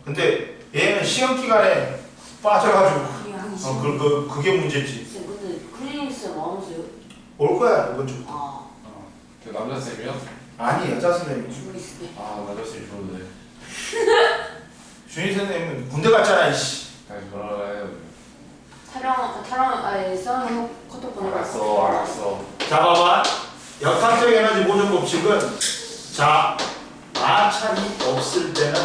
[SPEAKER 1] 근데 얘는 시험 기간에 빠져가지고 그게 문제지.
[SPEAKER 2] 근데 클리닉 쌤 안 오세요?
[SPEAKER 1] 올 거야 이번 주부터.
[SPEAKER 3] 그 남자 쌤이요?
[SPEAKER 1] 아니 여자 선생님.
[SPEAKER 2] 주무시네.
[SPEAKER 3] 남자 쌤이 좋은데.
[SPEAKER 1] 준희 선생님은 군대 갔잖아. 이씨.
[SPEAKER 3] 다시 돌아가요.
[SPEAKER 2] 썰은 카톡 보내봤어.
[SPEAKER 3] 알았어.
[SPEAKER 1] 자 봐봐. 역학적 에너지 보존 법칙은 자 마찰이 없을 때는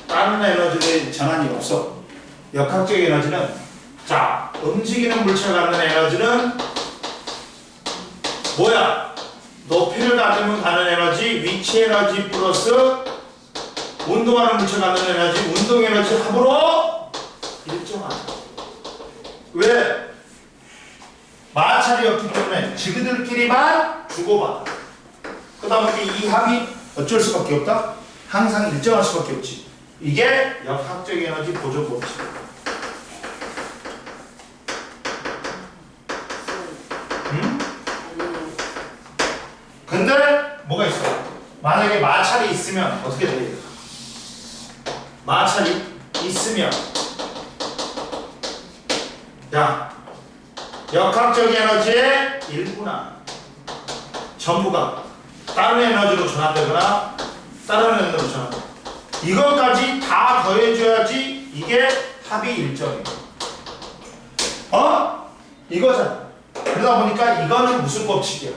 [SPEAKER 1] 다른 에너지의 전환이 없어. 역학적 에너지는 자 움직이는 물체가 갖는 에너지는 뭐야? 높이를 가지면 가는 에너지, 위치 에너지 플러스 운동하는 물체가 갖는 에너지, 운동 에너지 합으로 일정하다. 왜? 마찰 마찰이었기 때문에 지그들끼리만 주고받아. 그러다 보니 이 합이 어쩔 수밖에 없다? 항상 일정할 수밖에 없지. 이게 역학적 에너지 보존 법칙. 응? 근데 뭐가 있어? 만약에 마찰이 있으면 어떻게 돼? 마찰이 있으면 야, 역학적 에너지의 일부나 전부가 다른 에너지로 전환되거나 다른 에너지로 전환돼. 이것까지 다 더해줘야지 이게 합이 일정이야. 어? 이거잖아. 그러다 보니까 이거는 무슨 법칙이야?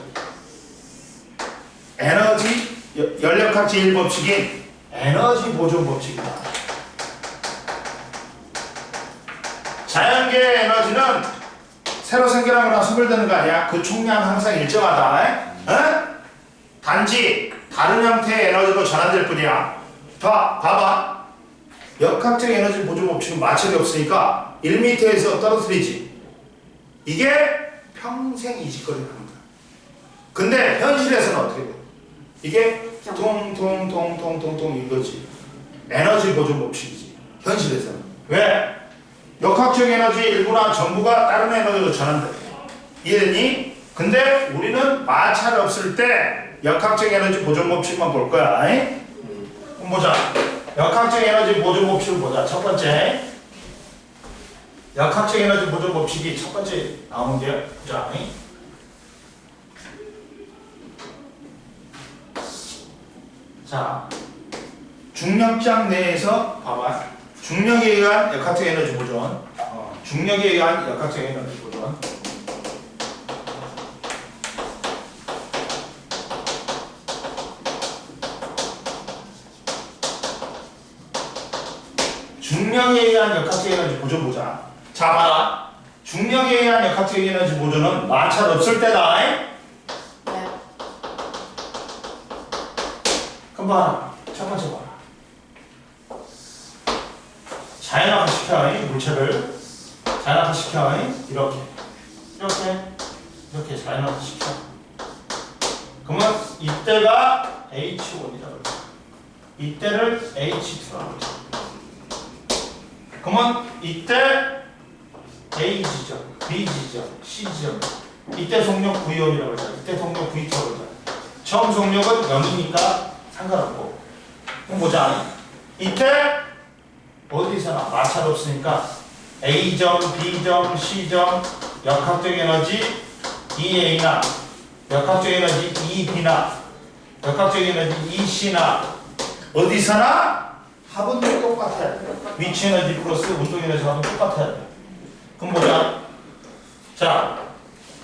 [SPEAKER 1] 에너지 연력학 제1법칙인 에너지 보존 법칙이다. 자연계의 에너지는 새로 생겨나거나 소멸되는 거 아니야. 그 총량 항상 일정하다. 에? 단지 다른 형태의 에너지로 전환될 뿐이야. 봐봐. 역학적 에너지 보존 법칙은 마찰이 없으니까 1m에서 떨어뜨리지. 이게 평생 이직거리를 합니다. 근데 현실에서는 어떻게 돼? 이게 통통통통통통 이거지. 에너지 보존 법칙이지. 현실에서는. 왜? 역학적 에너지의 일부나 전부가 다른 에너지로 전환돼. 이해됐니? 근데 우리는 마찰 없을 때 역학적 에너지 보존 법칙만 볼 거야. 그럼 보자. 역학적 에너지 보존 법칙을 보자. 첫 번째. 역학적 에너지 보존 법칙이 첫 번째 나오는 게 보자. 자, 중력장 내에서 봐봐. 중력에 의한 역학적 에너지 보존. 중력에 의한 역학적 에너지 보존. 중력에 의한 역학적 에너지 보존 보자. 자, 봐라. 중력에 의한 역학적 에너지 보존은 마찰 없을 때다.
[SPEAKER 2] 네.
[SPEAKER 1] 그럼 봐라. 첫 번째 봐라. 자연학화 시켜. 물체를 자연학화 시켜. 이렇게 자연학화 시켜. 그러면 이때가 H1이라고 그래. 이때를 H2라고 그래. 그러면 이때 A 지점, B 지점, C 지점. 이때 속력 V1이라고 그러잖아. 이때 속력 V2라고 그러잖아. 처음 속력은 0이니까 상관없고. 그럼 보자. 이때 어디서나 마찰 없으니까 A점, B점, C점 역학적 에너지 EA나 역학적 에너지 EB나 역학적 에너지 EC나 어디서나 합은 똑같아야 돼. 위치 에너지 플러스 운동 에너지 합은 똑같아야 돼. 그럼 보자. 자,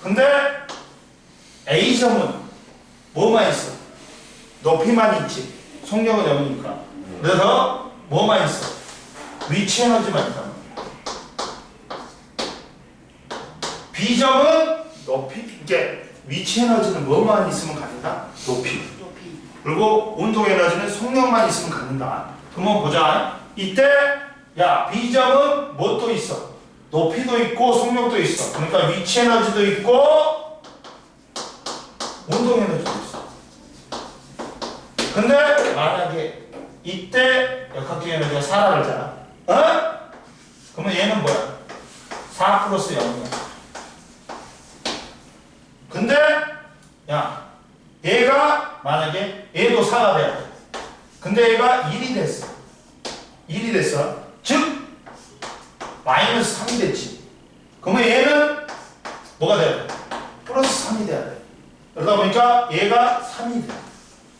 [SPEAKER 1] 근데 A점은 뭐만 있어? 높이만 있지. 속력은 0이니까. 그래서 뭐만 있어? 위치 에너지만 있다. B점은 높이, 이게 위치 에너지는 뭐만 있으면 갖는다? 높이. 그리고 운동 에너지는 속력만 있으면 갖는다. 그러면 보자. 이때 야 B점은 뭣도 있어? 높이도 있고 속력도 있어. 그러니까 위치 에너지도 있고 운동 에너지도 있어. 근데 만약에 이때 역학적 에너지가 4라 그러잖아. 그러면 얘는 뭐야? 4 플러스 0이야. 근데 야 얘가 만약에 얘도 4가 돼야 돼. 근데 얘가 1이 됐어. 1이 됐어. 즉 마이너스 3이 됐지. 그러면 얘는 뭐가 돼야 돼? 플러스 3이 돼야 돼. 그러다 보니까 얘가 3이 돼.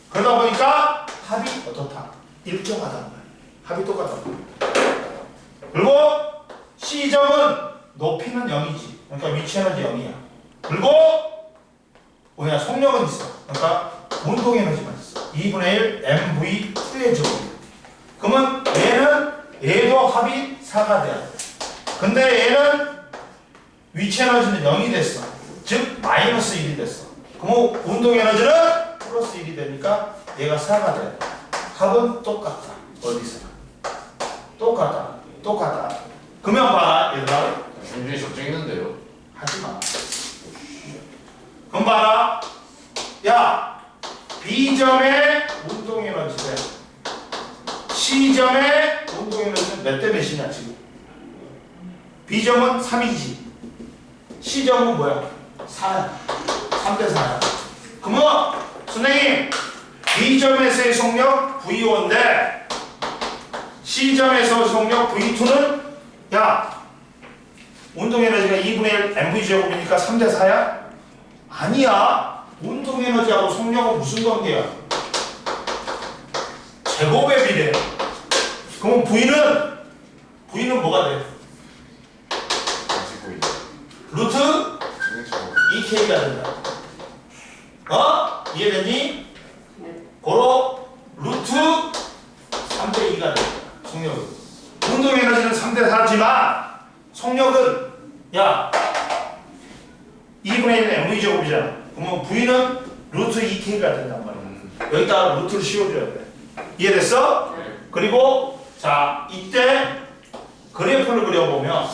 [SPEAKER 1] 그러다 보니까 합이 어떻다? 일정하다는 거야. 합이 똑같다는 거야. 그리고 C점은 높이는 0이지. 그러니까 위치 에너지 0이야. 그리고 뭐냐? 속력은 있어. 그러니까 운동 에너지만 있어. 2분의 1 mv2의 제곱. 그러면 얘도 합이 4가 돼야 돼. 근데 얘는 위치 에너지는 0이 됐어. 즉 마이너스 1이 됐어. 그럼 운동 에너지는 플러스 1이 되니까 얘가 4가 돼. 합은 똑같다. 어디서? 똑같다. 그러면 봐, 얘들아.
[SPEAKER 3] 준준이 적정 있는데요.
[SPEAKER 1] 하지 마. 그럼 봐라. 야, B점의 운동 에너지래. C점의 운동 에너지는 몇 대 몇이냐 지금? B점은 3이지. C점은 뭐야? 4야. 3대 4야. 그러면 선생님 B점에서의 속력 V1인데 C점에서 속력 V2는 야 운동 에너지가 2분의 1 mv 제곱이니까 3대 4야? 아니야. 운동 에너지하고 속력은 무슨 관계야? 제곱의 비례. 그럼 V는 뭐가 돼?
[SPEAKER 3] 가지고 있는
[SPEAKER 1] 루트
[SPEAKER 3] 중력처럼
[SPEAKER 1] 2K가 된다. 이해됐니? 고로 루트 3대 2가 된다. 속력은. 운동 에너지는 3대 4지만 속력은 야 2분의 1 mv 제곱이잖아. 그러면 V는 루트 2K가 된단 말이야. 여기다가 루트를 씌워줘야 돼. 이해됐어?
[SPEAKER 3] 네.
[SPEAKER 1] 그리고 자 이때 그래프를 그려보면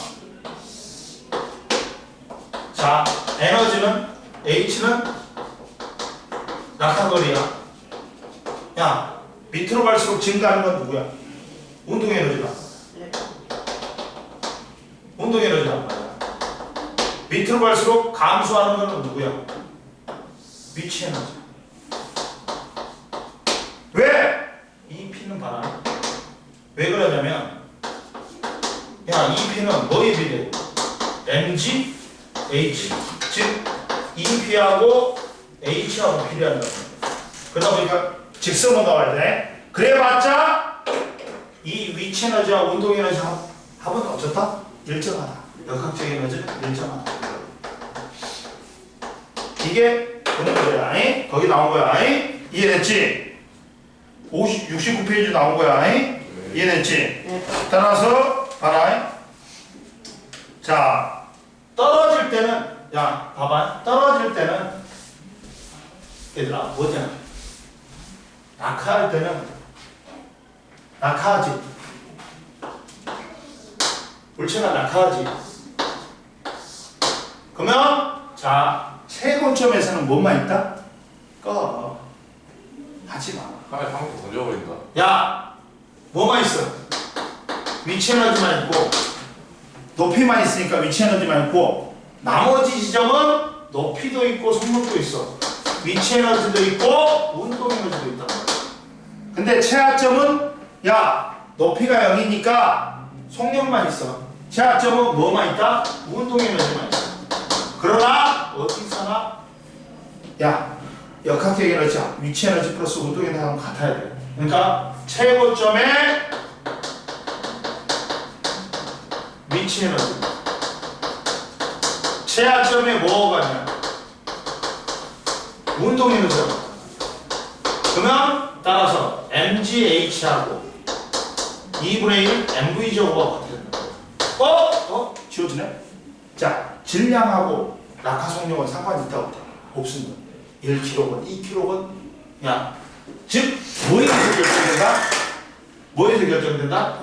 [SPEAKER 1] 자 에너지는 H는 낙하거리야. 야 밑으로 갈수록 증가하는 건 누구야? 운동 에너지다.
[SPEAKER 2] 네.
[SPEAKER 1] 운동 에너지란 말이야. 밑으로 갈수록 감소하는 건 누구야? 위치 에너지. 왜? 이 P는 봐라. 왜 그러냐면 야 이 P는 뭐에 비례? mg, h. 즉 이 P하고 h하고 비례한다. 그러다 보니까 직선으로 나와야 돼. 그래봤자 이 위치 에너지와 운동 에너지 합은 어쩌다? 일정하다. 역학적 에너지는 일정하다. 이게 보는 거야. 아이? 거기 나온 거야. 아이? 이해됐지? 69페이지 나온 거야. 아이? 이해됐지?
[SPEAKER 2] 네.
[SPEAKER 1] 따라서 봐라. 자 떨어질 때는 야 봐봐. 떨어질 때는 얘들아 뭐냐? 낙하할 때는 낙하하지. 물체가 낙하하지. 그러면 자 최고점에서는 뭐만 있다? 꺼. 하지 마.
[SPEAKER 3] 하나에 방금 던져버린다.
[SPEAKER 1] 야 뭐만 있어? 위치 에너지만 있고 높이만 있으니까 위치 에너지만 있고 나머지 지점은 높이도 있고 속력도 있어. 위치 에너지도 있고 운동 에너지도 있단 말이야. 근데 최하점은 야 높이가 0이니까 속력만 있어. 최하점은 뭐만 있다? 운동 에너지만 있어. 그러나 어디서나 야 역학적 에너지 위치 에너지 플러스 운동 에너지랑 같아야 돼. 그러니까 최고점의 위치 에너지 최하점에 뭐가 있냐? 운동 에너지라고. 그러면 따라서 mgH하고 2분의 1 mv 제곱하고 같아야 된다. 지워지네? 자, 질량하고 낙하 속력은 상관이 있다고 돼. 없습니다. 1kg, 2kg. 야, 즉 뭐에서 결정된다? 뭐에서 결정된다?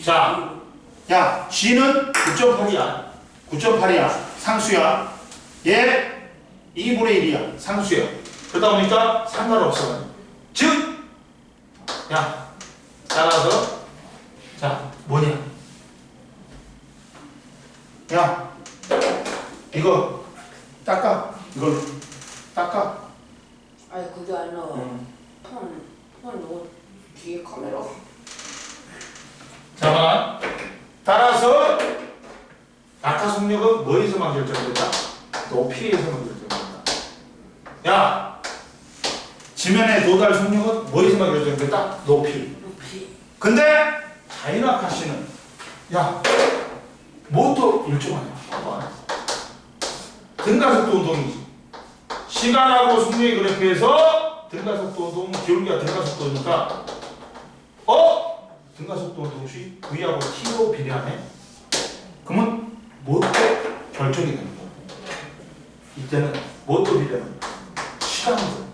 [SPEAKER 1] 자, 야, G는 9.8이야. 9.8이야. 상수야. 얘 2분의 1이야. 상수야. 그러다 보니까 상관없어. 즉, 야, 따라서 자, 뭐냐? 야, 이거 닦아. 이걸 닦아.
[SPEAKER 2] 아니 그게 아니라 폰 너 뒤에 카메라.
[SPEAKER 1] 자, 따라서 낙하 속력은 뭐에서만 결정된다? 높이에서만 결정된다. 야, 지면의 도달 속력은 뭐에서만 결정된다? 높이.
[SPEAKER 2] 높이.
[SPEAKER 1] 근데 자이낙하 씨는 야, 뭐또 일정하냐? 봐봐. 등가속도 운동이지. 시간하고 속력의 그래프에서 등가속도 운동, 기울기가 등가속도니까 등가속도 운동시 V하고 T로 비례하네. 그러면 뭐또 결정이 되는 거야. 이때는 뭐또 비례하는 거야? 시간도.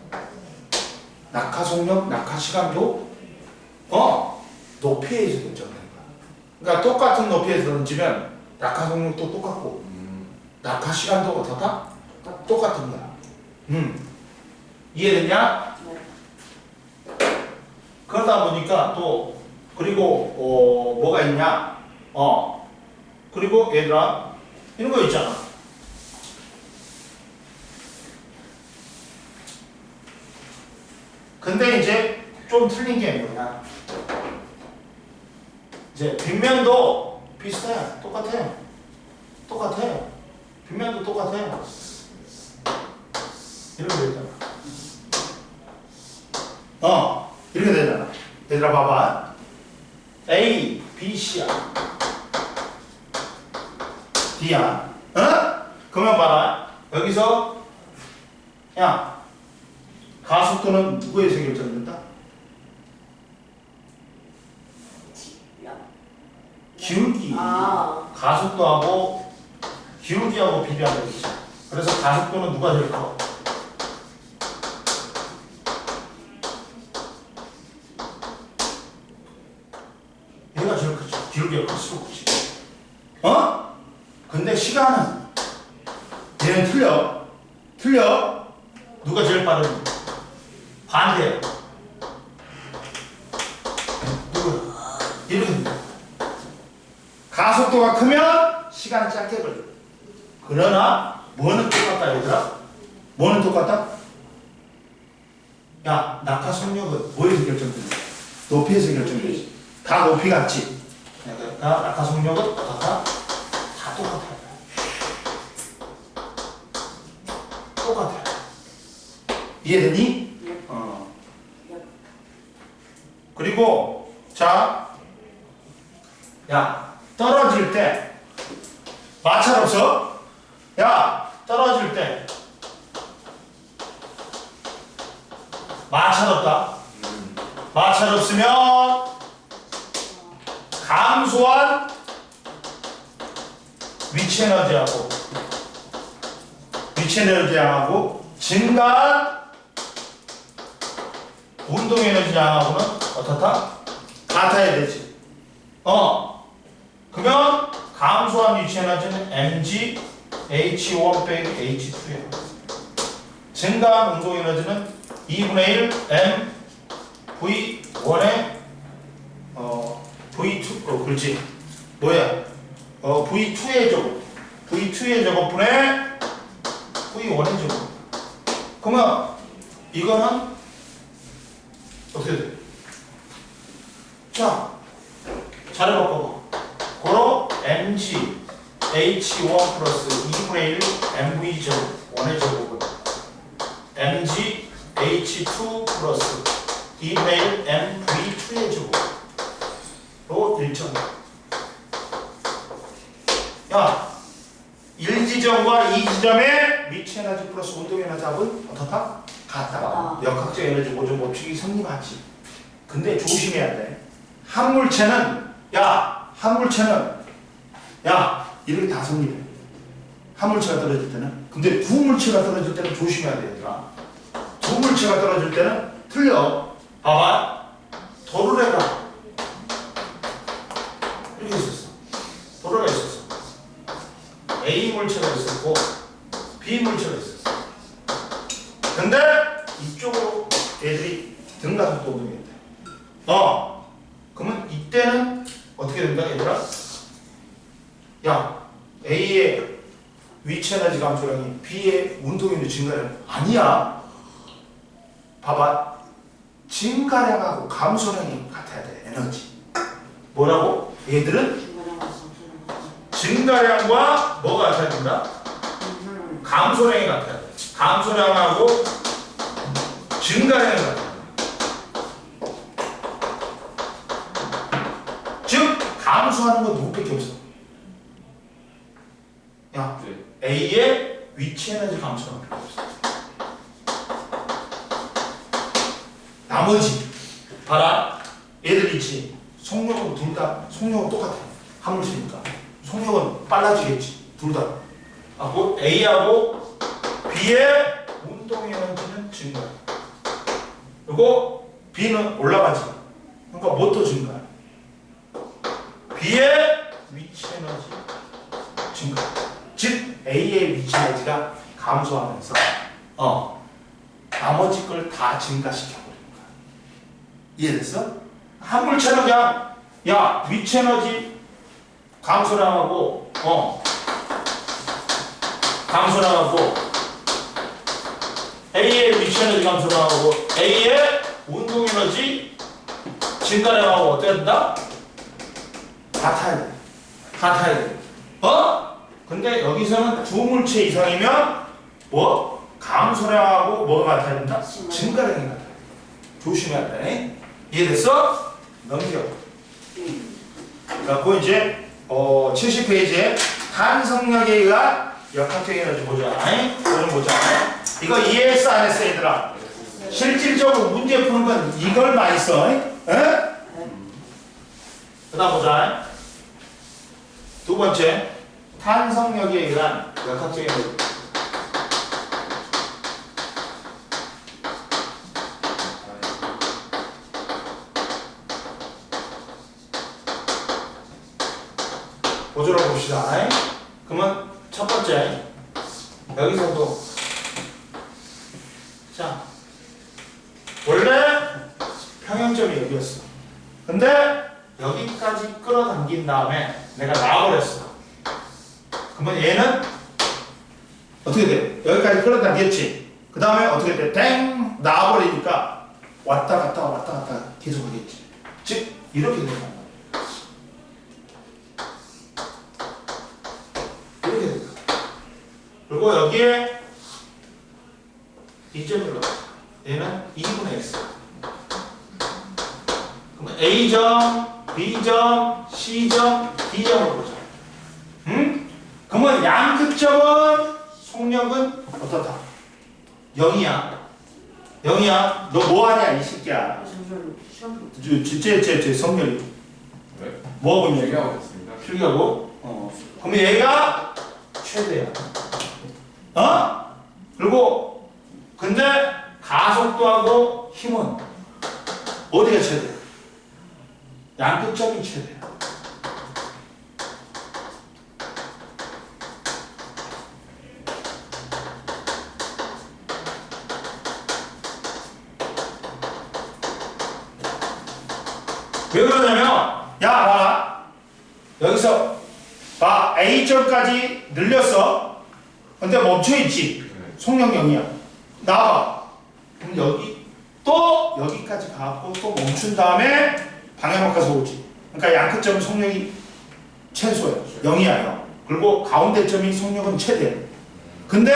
[SPEAKER 1] 낙하 속력, 낙하 시간도 높이에서 결정되는 거야. 그러니까 똑같은 높이에서 던지면 낙하 속력도 똑같고 낙하 시간도 어떻다? 똑같은 거야. 이해됐냐?
[SPEAKER 2] 네.
[SPEAKER 1] 그러다 보니까 또 그리고 뭐가 있냐? 그리고 얘들아 이런 거 있잖아. 근데 이제 좀 틀린 게 뭐냐? 이제 빗면도 비슷해. 똑같아. 빗면도 똑같아. 이렇게 되잖아. 이렇게 되잖아. 얘들아 봐봐. A, B, C야. D야. 그러면 봐라. 여기서 야 가속도는 누구에 의해서 결정된다? 기울기. 가속도하고 기울기하고 비례하는 거지. 그래서 가속도는 누가 제일 커? 얘가 제일 크지. 기울기가 클수록 크지. 근데 시간은 얘는 틀려. 누가 제일 빠르니? 반대. 누구? 이런. 가속도가 크면 시간이 짧게 걸려. 그러나 뭐는 똑같다 얘들아? 뭐는 똑같다? 야, 낙하 속력은 뭐에서 결정되냐? 높이에서 결정되지. 다 높이 같지. 그러니까 낙하 속력은 어떻다? 다 똑같아. 이해되니? 그리고 자, 야 떨어질 때 마찰 없어? 야 떨어질 때 마찰 없다. 마찰 없으면 감소한 위치 에너지하고 증가한 운동 에너지하고는 어떻다? 같아야 되지. 그러면 감소한 위치 에너지는 mg h1 빼기 h2야. 증가한 운동 에너지는 2분의 1 m v1의 v2 그렇지. 뭐야? v2의 제곱. v2의 제곱분의 v1의 제곱. 그러면 이거는 어떻게 돼? 자, 자료 바꿔봐. 고로 mg h1 플러스 2분의 1 mv 제곱 1의 제곱은 mg h2 플러스 2분의 1 mv2의 제곱으로 일정해. 야, 1지점과 2지점의 위치 에너지 플러스 운동 에너지 합은 어떻다? 같다. 역학적 에너지 보존 법칙이 성립하지. 근데 조심해야 돼. 한 물체는 이렇게 다 성립해. 한 물체가 떨어질 때는. 근데 두 물체가 떨어질 때는 조심해야 돼, 얘들아. 두 물체가 떨어질 때는 틀려. 봐봐. 도르래가 이렇게 있었어. 도르래가 있었어. A 물체가 있었고 B 물체가 있었어. 근데 이쪽으로 애들이 등가속도 운동이 돼. 그러면 이때는 어떻게 된다 얘들아? 야, A의 위치 에너지 감소량이 B의 운동 에너지 증가량 아니야. 봐봐. 증가량하고 감소량이 같아야 돼. 에너지. 뭐라고? 얘들은 증가량과 뭐가 같아야 된다? 감소량이 같아야 돼. 감소량하고 증가량이 같아야 돼. 즉 감소하는 건 누구밖에 없어. 야, A의 위치 에너지 감소는 필요 없어. 나머지 봐라. 얘들 있지. 속력은 둘 다 속력은 똑같아. 한 물체니까 속력은 빨라지겠지. 둘 다. A하고 B의 운동 에너지는 증가. 그리고 B는 올라가지. 그러니까 뭐또 증가. B의 위치 에너지 증가. 즉 A의 위치 에너지가 감소하면서 나머지 걸 다 증가시켜버린 거야. 이해됐어? 한 물체는 그냥 야 위치 에너지 감소량하고 감소량하고 A의 위치 에너지 감소량하고 A의 운동 에너지 증가량하고 어떻게 된다? 같아야 돼. 같아야 돼. 근데 여기서는 두 물체 이상이면 뭐? 감소량하고 뭐가 같아야 된다? 증가량이 같아야 돼. 조심해야 돼. 이해됐어? 넘겨. 그래갖고 이제 70페이지에 탄성력에 의한 역학적 에너지 보자. 오늘 보자. 이거 이해했어 안 했어 얘들아? 실질적으로 문제 푸는 건 이걸 많이 써. 그 다음 보자. 두 번째 탄성력에 의한 역학적 에너지. 보조로 봅시다. 그러면 첫 번째 여기서도 자 원래 평형점이 여기였어. 근데 여기까지 끌어당긴 다음에 내가 놔버렸어. 그러면 얘는 어떻게 돼? 여기까지 끌어당겼지. 그 다음에 어떻게 돼? 땡 놔버리니까 왔다 갔다 계속 하겠지. 즉 이렇게 되는 거야. 이렇게 된다. 그리고 여기에 이 점을 넣어. 얘는 2분의 x. 그러면 A점, B점, C점, D점을 보자. 그러면 양극점은 속력은 어떻다? 0이야. 0이야. 너 뭐하냐 이 새끼야.
[SPEAKER 2] 잠시만요. 시험
[SPEAKER 1] 제 성렬이
[SPEAKER 3] 네?
[SPEAKER 1] 뭐하고 있냐?
[SPEAKER 3] 얘기하고 있습니다.
[SPEAKER 1] 필기하고. 그러면 얘가 최대야. 그리고 근데 가속도하고 힘은 어디가 최대야? 양극점이 최대야. 왜 그러냐면 야 봐라 여기서 봐 A점까지 늘렸어. 근데 멈춰있지. 속력 0이야. 나와봐. 그럼 여기 또 여기까지 가고 또 멈춘 다음에 방향 바꿔서 오지. 그러니까 양끝점은 속력이 최소야. 0이야. 그리고 가운데 점이 속력은 최대야. 근데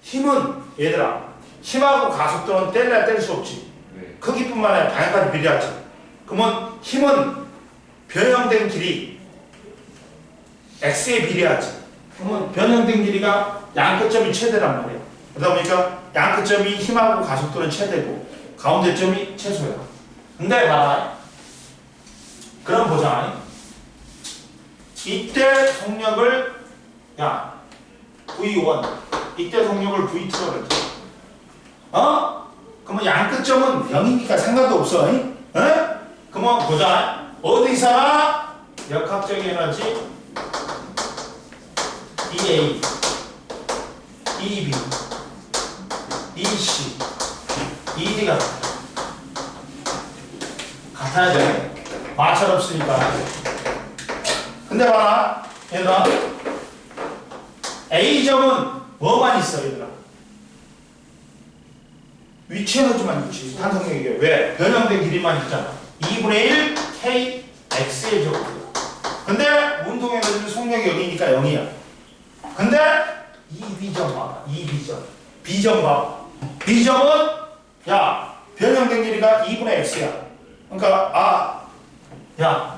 [SPEAKER 1] 힘은 얘들아 힘하고 가속도는 뗄래야 뗄 수 없지.
[SPEAKER 3] 네.
[SPEAKER 1] 크기뿐만 아니라 방향까지 비례하지. 그러면 힘은 변형된 길이 x에 비례하지. 그러면 변형된 길이가 양끝점이 최대란 말이야. 그러다 보니까 양끝점이 힘하고 가속도는 최대고 가운데 점이 최소야. 근데 봐라. 그럼 보자. 이때 속력을 야 V1 이때 속력을 V2로 그랬지. 그러면 양끝점은 0이니까 상관도 없어. 그러면 보자. 어디서나 역학적 에너지 EA, EB, EC, ED가 같아야 돼. 마찰 없으니까. 근데 봐라. 얘들아. A점은 뭐만 있어 얘들아? 위치 에너지만 있지. 탄성력이 왜? 변형된 길이만 있잖아. 2분의 1 K X의 제곱이야. 근데 운동 에너지는 속력이 0이니까 0이야. 근데 이 B점 봐봐. 이 B점. B점 봐봐. B점은 야 변형된 길이가 2분의 X야. 그러니까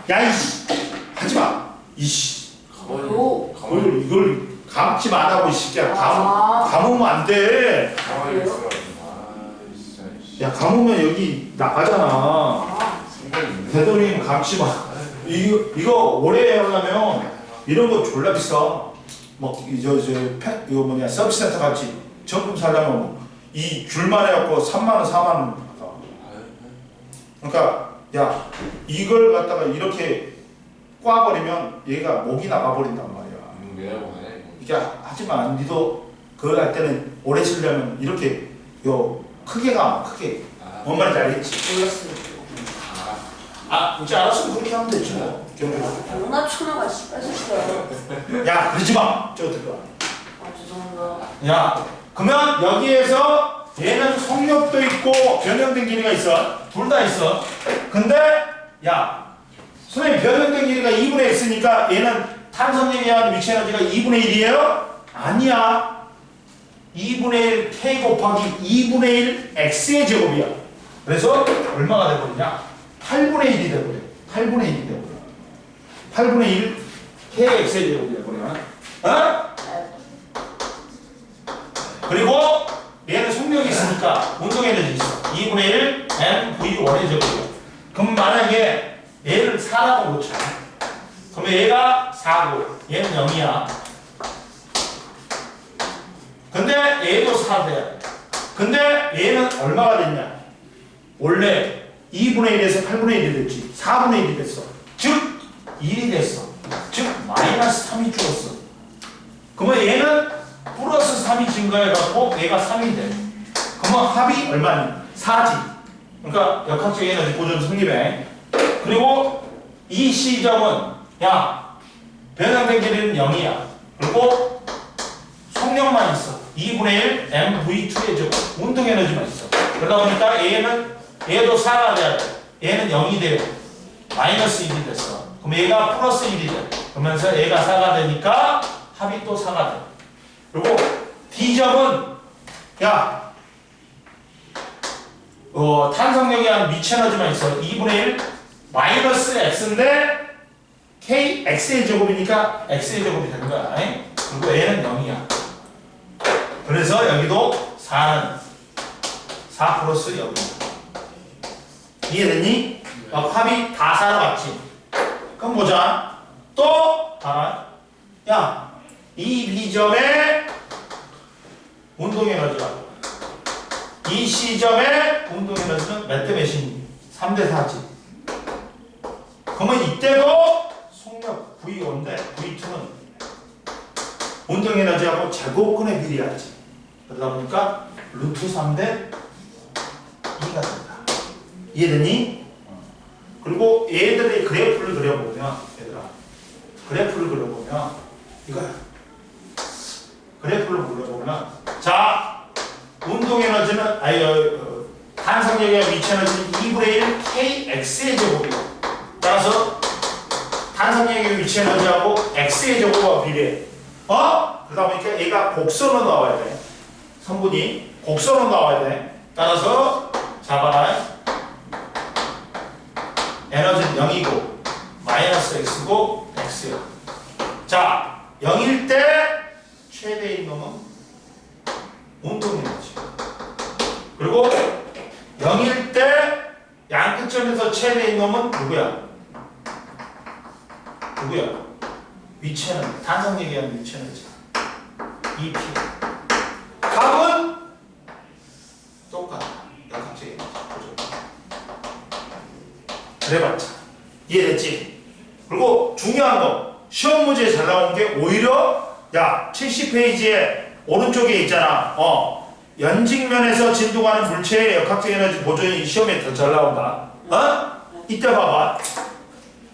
[SPEAKER 1] 이씨 하지마. 이씨
[SPEAKER 3] 가만히
[SPEAKER 1] 이걸 감지 말라고 이 새끼야. 감으면 안 돼.
[SPEAKER 3] 가만히 있어라. 진짜.
[SPEAKER 1] 야 감으면 여기 나가잖아.
[SPEAKER 3] 생각이
[SPEAKER 1] 되도록이면 감지 마. 이거 오래 하려면 이런 거 졸라 비싸. 이거 서비스 센터 같이 정품 살려면 이 줄만 해갖고 3만원, 4만원 받아. 그러니까 야 이걸 갖다가 이렇게 꽈버리면 얘가 목이 나가버린단 말이야.
[SPEAKER 3] 왜라고 하냐 이거.
[SPEAKER 1] 이게 하지만 니도 그거 할 때는 오래 쓰려면 이렇게 요 크게 가 크게. 뭔 말인지 알겠지?
[SPEAKER 2] 몰랐어요.
[SPEAKER 1] 이제 알았으면 그렇게 하면 되지 뭐.
[SPEAKER 2] 영나 천하가 뺏었어요.
[SPEAKER 1] 야 그러지 마. 저 들어가.
[SPEAKER 2] 죄송합니다.
[SPEAKER 1] 야 그러면 여기에서 얘는 속력도 있고 변형된 길이가 있어. 둘 다 있어. 근데 야 선생님 변형된 길이가 2분의 x니까 얘는 탄성력에 의한 위치 에너지가 2분의 1이에요? 아니야. 2분의 1 k 곱하기 2분의 1 x의 제곱이야. 그래서 얼마가 돼버리냐? 8분의 1이 돼버려. 8분의 1이 돼버려. 8분의 1 kx의 제곱이 돼버려. 어? 그리고 얘는 속력이 있으니까 운동 에너지 있어. 2분의 1 mv1의 제곱이야. 그럼 만약에 얘를 4라고 놓자. 그러면 얘가 4고 얘는 0이야. 근데 얘도 4 돼야 돼. 근데 얘는 얼마가 됐냐? 원래 2분의 1에서 8분의 1이 됐지. 4분의 1이 됐어. 즉 1이 됐어. 즉 마이너스 3이 줄었어. 그러면 얘는 플러스 3이 증가해갖고 얘가 3이 돼. 그러면 합이 얼마니? 4지. 그러니까 역학적 에너지 보존 성립해. 그리고 이 시점은 야 변형된 길이는 0이야. 그리고 속력만 있어. 2분의 1 mv2의 제곱 운동 에너지만 있어. 그러다 보니까 얘도 4가 돼야 돼. 얘는 0이 돼요. 마이너스 1이 됐어. 그럼 얘가 플러스 1이 돼. 그러면서 얘가 4가 되니까 합이 또 4가 돼. 그리고 D점은 야 탄성력이 한 미치 에너지만 있어. 2분의 1 마이너스 x인데 k x의 제곱이니까 x의 제곱이 되는 거야. 그리고 얘는 0이야. 그래서 여기도 4는 4 플러스 0이야. 이해됐니? 합이 다 4로 맞지? 그럼 보자. 또 봐라. 야, 이 B점의 운동 에너지가 이 C점의 운동 에너지는 몇 대 몇이니? 3대 4지. 그러면 이때도 속력 V1대 V2는 운동 에너지하고 제곱근의 비례하지. 그러다 보니까 루트 3대 2가 된다. 이해되니? 그리고 얘들의 그래프를 그려보면 얘들아 그래프를 그려보면 이거야. 그래프를 그려보면 자 운동 에너지는 탄성력의 위치 에너지는 2분의 1 kx의 제곱이고 따라서 탄성력의 위치 에너지하고 x의 제곱과 비례해. 그러다 보니까 얘가 곡선으로 나와야 돼. 성분이 곡선으로 나와야 돼. 따라서 잡아라. 에너지는 0이고 마이너스 x고 x야. 자 0일 때 최대인 놈은 운동 에너지. 그리고 0일 때 양 끝점에서 최대인 놈은 누구야? 위치 에너지. 탄성력에 의한 위치 에너지. EP. 값은 똑같아. 역학적 에너지. 그래봤자 이해됐지? 그리고 중요한 거 시험 문제에 잘 나오는 게 오히려 야 70페이지에 오른쪽에 있잖아. 연직면에서 진동하는 물체의 역학적 에너지 보존이 시험에 더 잘 나온다. 이때 봐봐.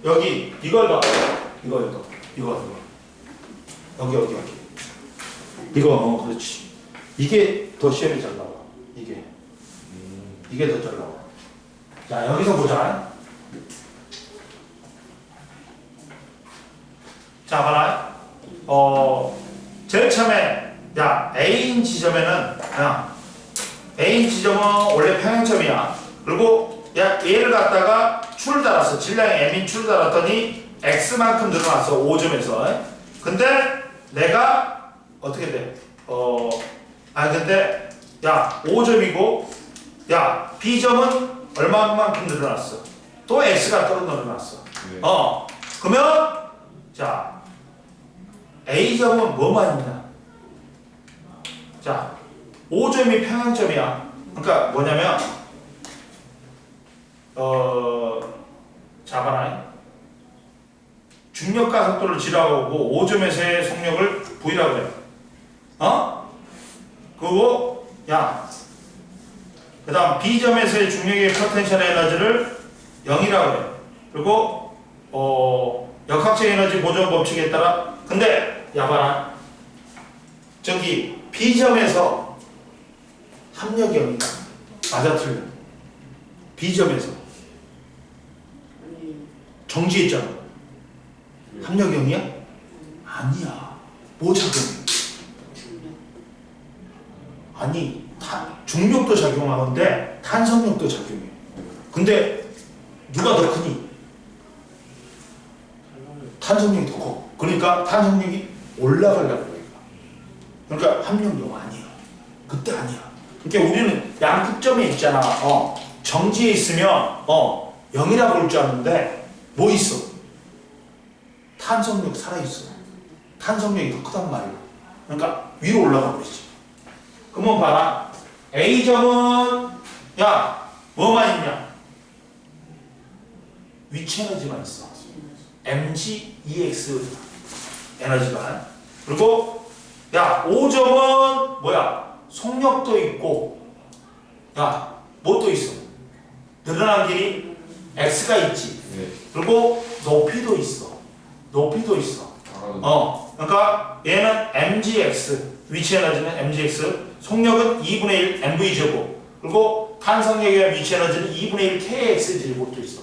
[SPEAKER 1] 여기 이걸 봐. 이거 여기 이거 그렇지. 이게 더 시험에 잘 나와. 이게 더 잘 나와. 자 여기서 보자. 자 봐라. 제일 처음에 야 A인 지점에는 A인 지점은 원래 평행점이야. 그리고 야 얘를 갖다가 줄을 달았어. 질량이 M인 줄을 달았더니 X만큼 늘어났어. 5점에서. 근데 내가 어떻게 돼? 근데 야 5점이고 야 B점은 얼마만큼 늘어났어. 또 X가 떨어 늘어났어.
[SPEAKER 3] 네.
[SPEAKER 1] 그러면 자 A점은 뭐만 있냐? 자 5점이 평행점이야. 그러니까 뭐냐면 잡아라. 중력과 속도를 G라고 5점에서의 속력을 V라고 그래. 그리고 야 그 다음 B점에서의 중력의 포텐셜 에너지를 0이라고 해요. 그리고 역학적 에너지 보존 법칙에 따라 근데 야봐라 저기 B점에서 합력이 0이다. 맞아 틀려. B점에서
[SPEAKER 2] 아니
[SPEAKER 1] 정지했잖아. 합력이 0이야? 아니야. 뭐 작용해?
[SPEAKER 2] 중력.
[SPEAKER 1] 아니 중력도 작용하는데 탄성력도 작용해. 근데 누가 더 크니? 탄성력이 더 커. 그러니까 탄성력이 올라가려고 해. 그러니까 합력력 아니야. 그때 아니야. 그러니까 우리는 양극점에 있잖아. 정지에 있으면 0이라고 볼 줄 아는데 뭐 있어? 탄성력 살아있어. 탄성력이 더 크단 말이야. 그러니까 위로 올라가 버리지. 그러면 봐라. A점은 야 뭐만 있냐? 위치 에너지만 있어. mg ex 에너지만. 그리고 야 5점은 뭐야? 속력도 있고 야 뭐 또 있어? 늘어난 길이 x가 있지.
[SPEAKER 3] 네.
[SPEAKER 1] 그리고 높이도 있어. 높이도 있어. 그러니까 얘는 mgx 위치 에너지는 mgx 속력은 2분의 1 mv제곱 그리고 탄성력의 위치 에너지는 2분의 1 kx 제곱도 있어.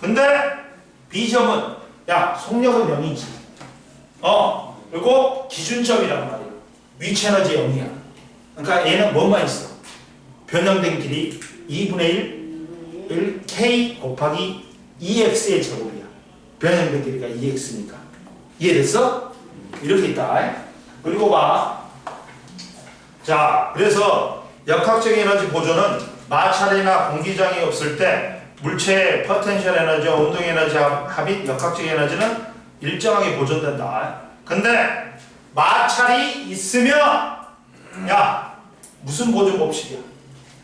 [SPEAKER 1] 근데 B점은 야 속력은 0이지. 그리고 기준점이란 말이야. 위치 에너지 0이야. 그러니까 얘는 뭐만 있어? 변형된 길이 2분의 1 k 곱하기 2x의 제곱이야. 변형된 길이가 2x니까. 이해됐어? 이렇게 있다. 그리고 봐. 자, 그래서 역학적 에너지 보존은 마찰이나 공기장이 없을 때 물체의 포텐셜 에너지와 운동 에너지 합인 역학적 에너지는 일정하게 보존된다. 근데 마찰이 있으면 야 무슨 보존 법칙이야?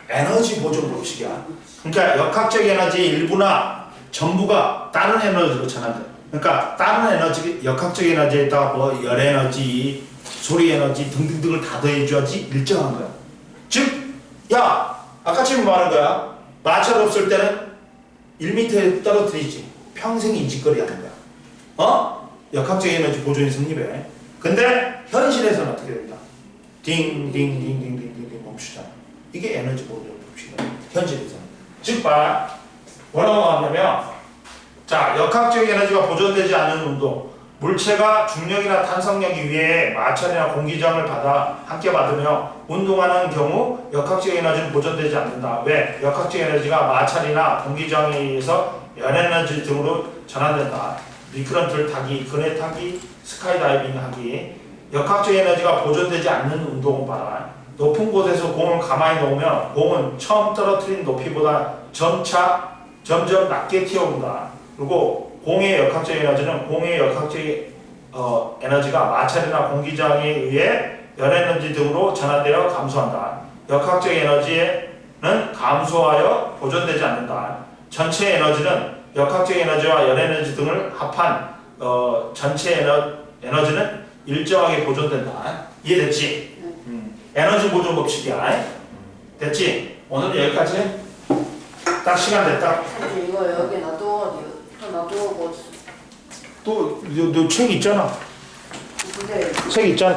[SPEAKER 1] 에너지 보존 법칙이야. 그러니까 역학적 에너지의 일부나 전부가 다른 에너지로 전환돼. 그러니까 다른 에너지, 역학적 에너지에다가 뭐 열 에너지, 소리 에너지 등등등을 다 더해줘야지 일정한 거야. 즉, 야 아까 지금 말한 거야. 마찰 없을 때는 1m에 떨어뜨리지. 평생 인직거리 하는 거야. 역학적 에너지 보존이 성립해. 근데 현실에서는 어떻게 됩니까? 딩딩딩딩딩딩딩 멈추잖아. 이게 에너지 보존 법칙이야. 현실에서는. 즉 봐. 뭐라고 하냐면 자, 역학적 에너지가 보존되지 않는 운동. 물체가 중력이나 탄성력에 의해 마찰이나 공기저항을 함께 받으며 운동하는 경우 역학적 에너지는 보존되지 않는다. 왜? 역학적 에너지가 마찰이나 공기저항에 의해서 열에너지 등으로 전환된다. 미끄럼틀 타기, 그네 타기, 스카이다이빙 하기. 역학적 에너지가 보존되지 않는 운동은 봐라. 높은 곳에서 공을 가만히 놓으면 공은 처음 떨어뜨린 높이보다 점점 낮게 튀어온다. 그리고 공의 역학적 에너지는 공의 역학적 에너지가 마찰이나 공기저항에 의해 열에너지 등으로 전환되어 감소한다. 역학적 에너지는 감소하여 보존되지 않는다. 전체 에너지는 역학적 에너지와 열에너지 등을 합한 전체 에너지는 일정하게 보존된다. 이해됐지? 에너지 보존 법칙이야. 됐지? 오늘 여기까지. 딱 시간 됐다.
[SPEAKER 2] 사실 이거 여기 놔둬야 돼요. 놔두고
[SPEAKER 1] 또 너 책 있잖아.
[SPEAKER 2] 근데
[SPEAKER 1] 책 있잖아.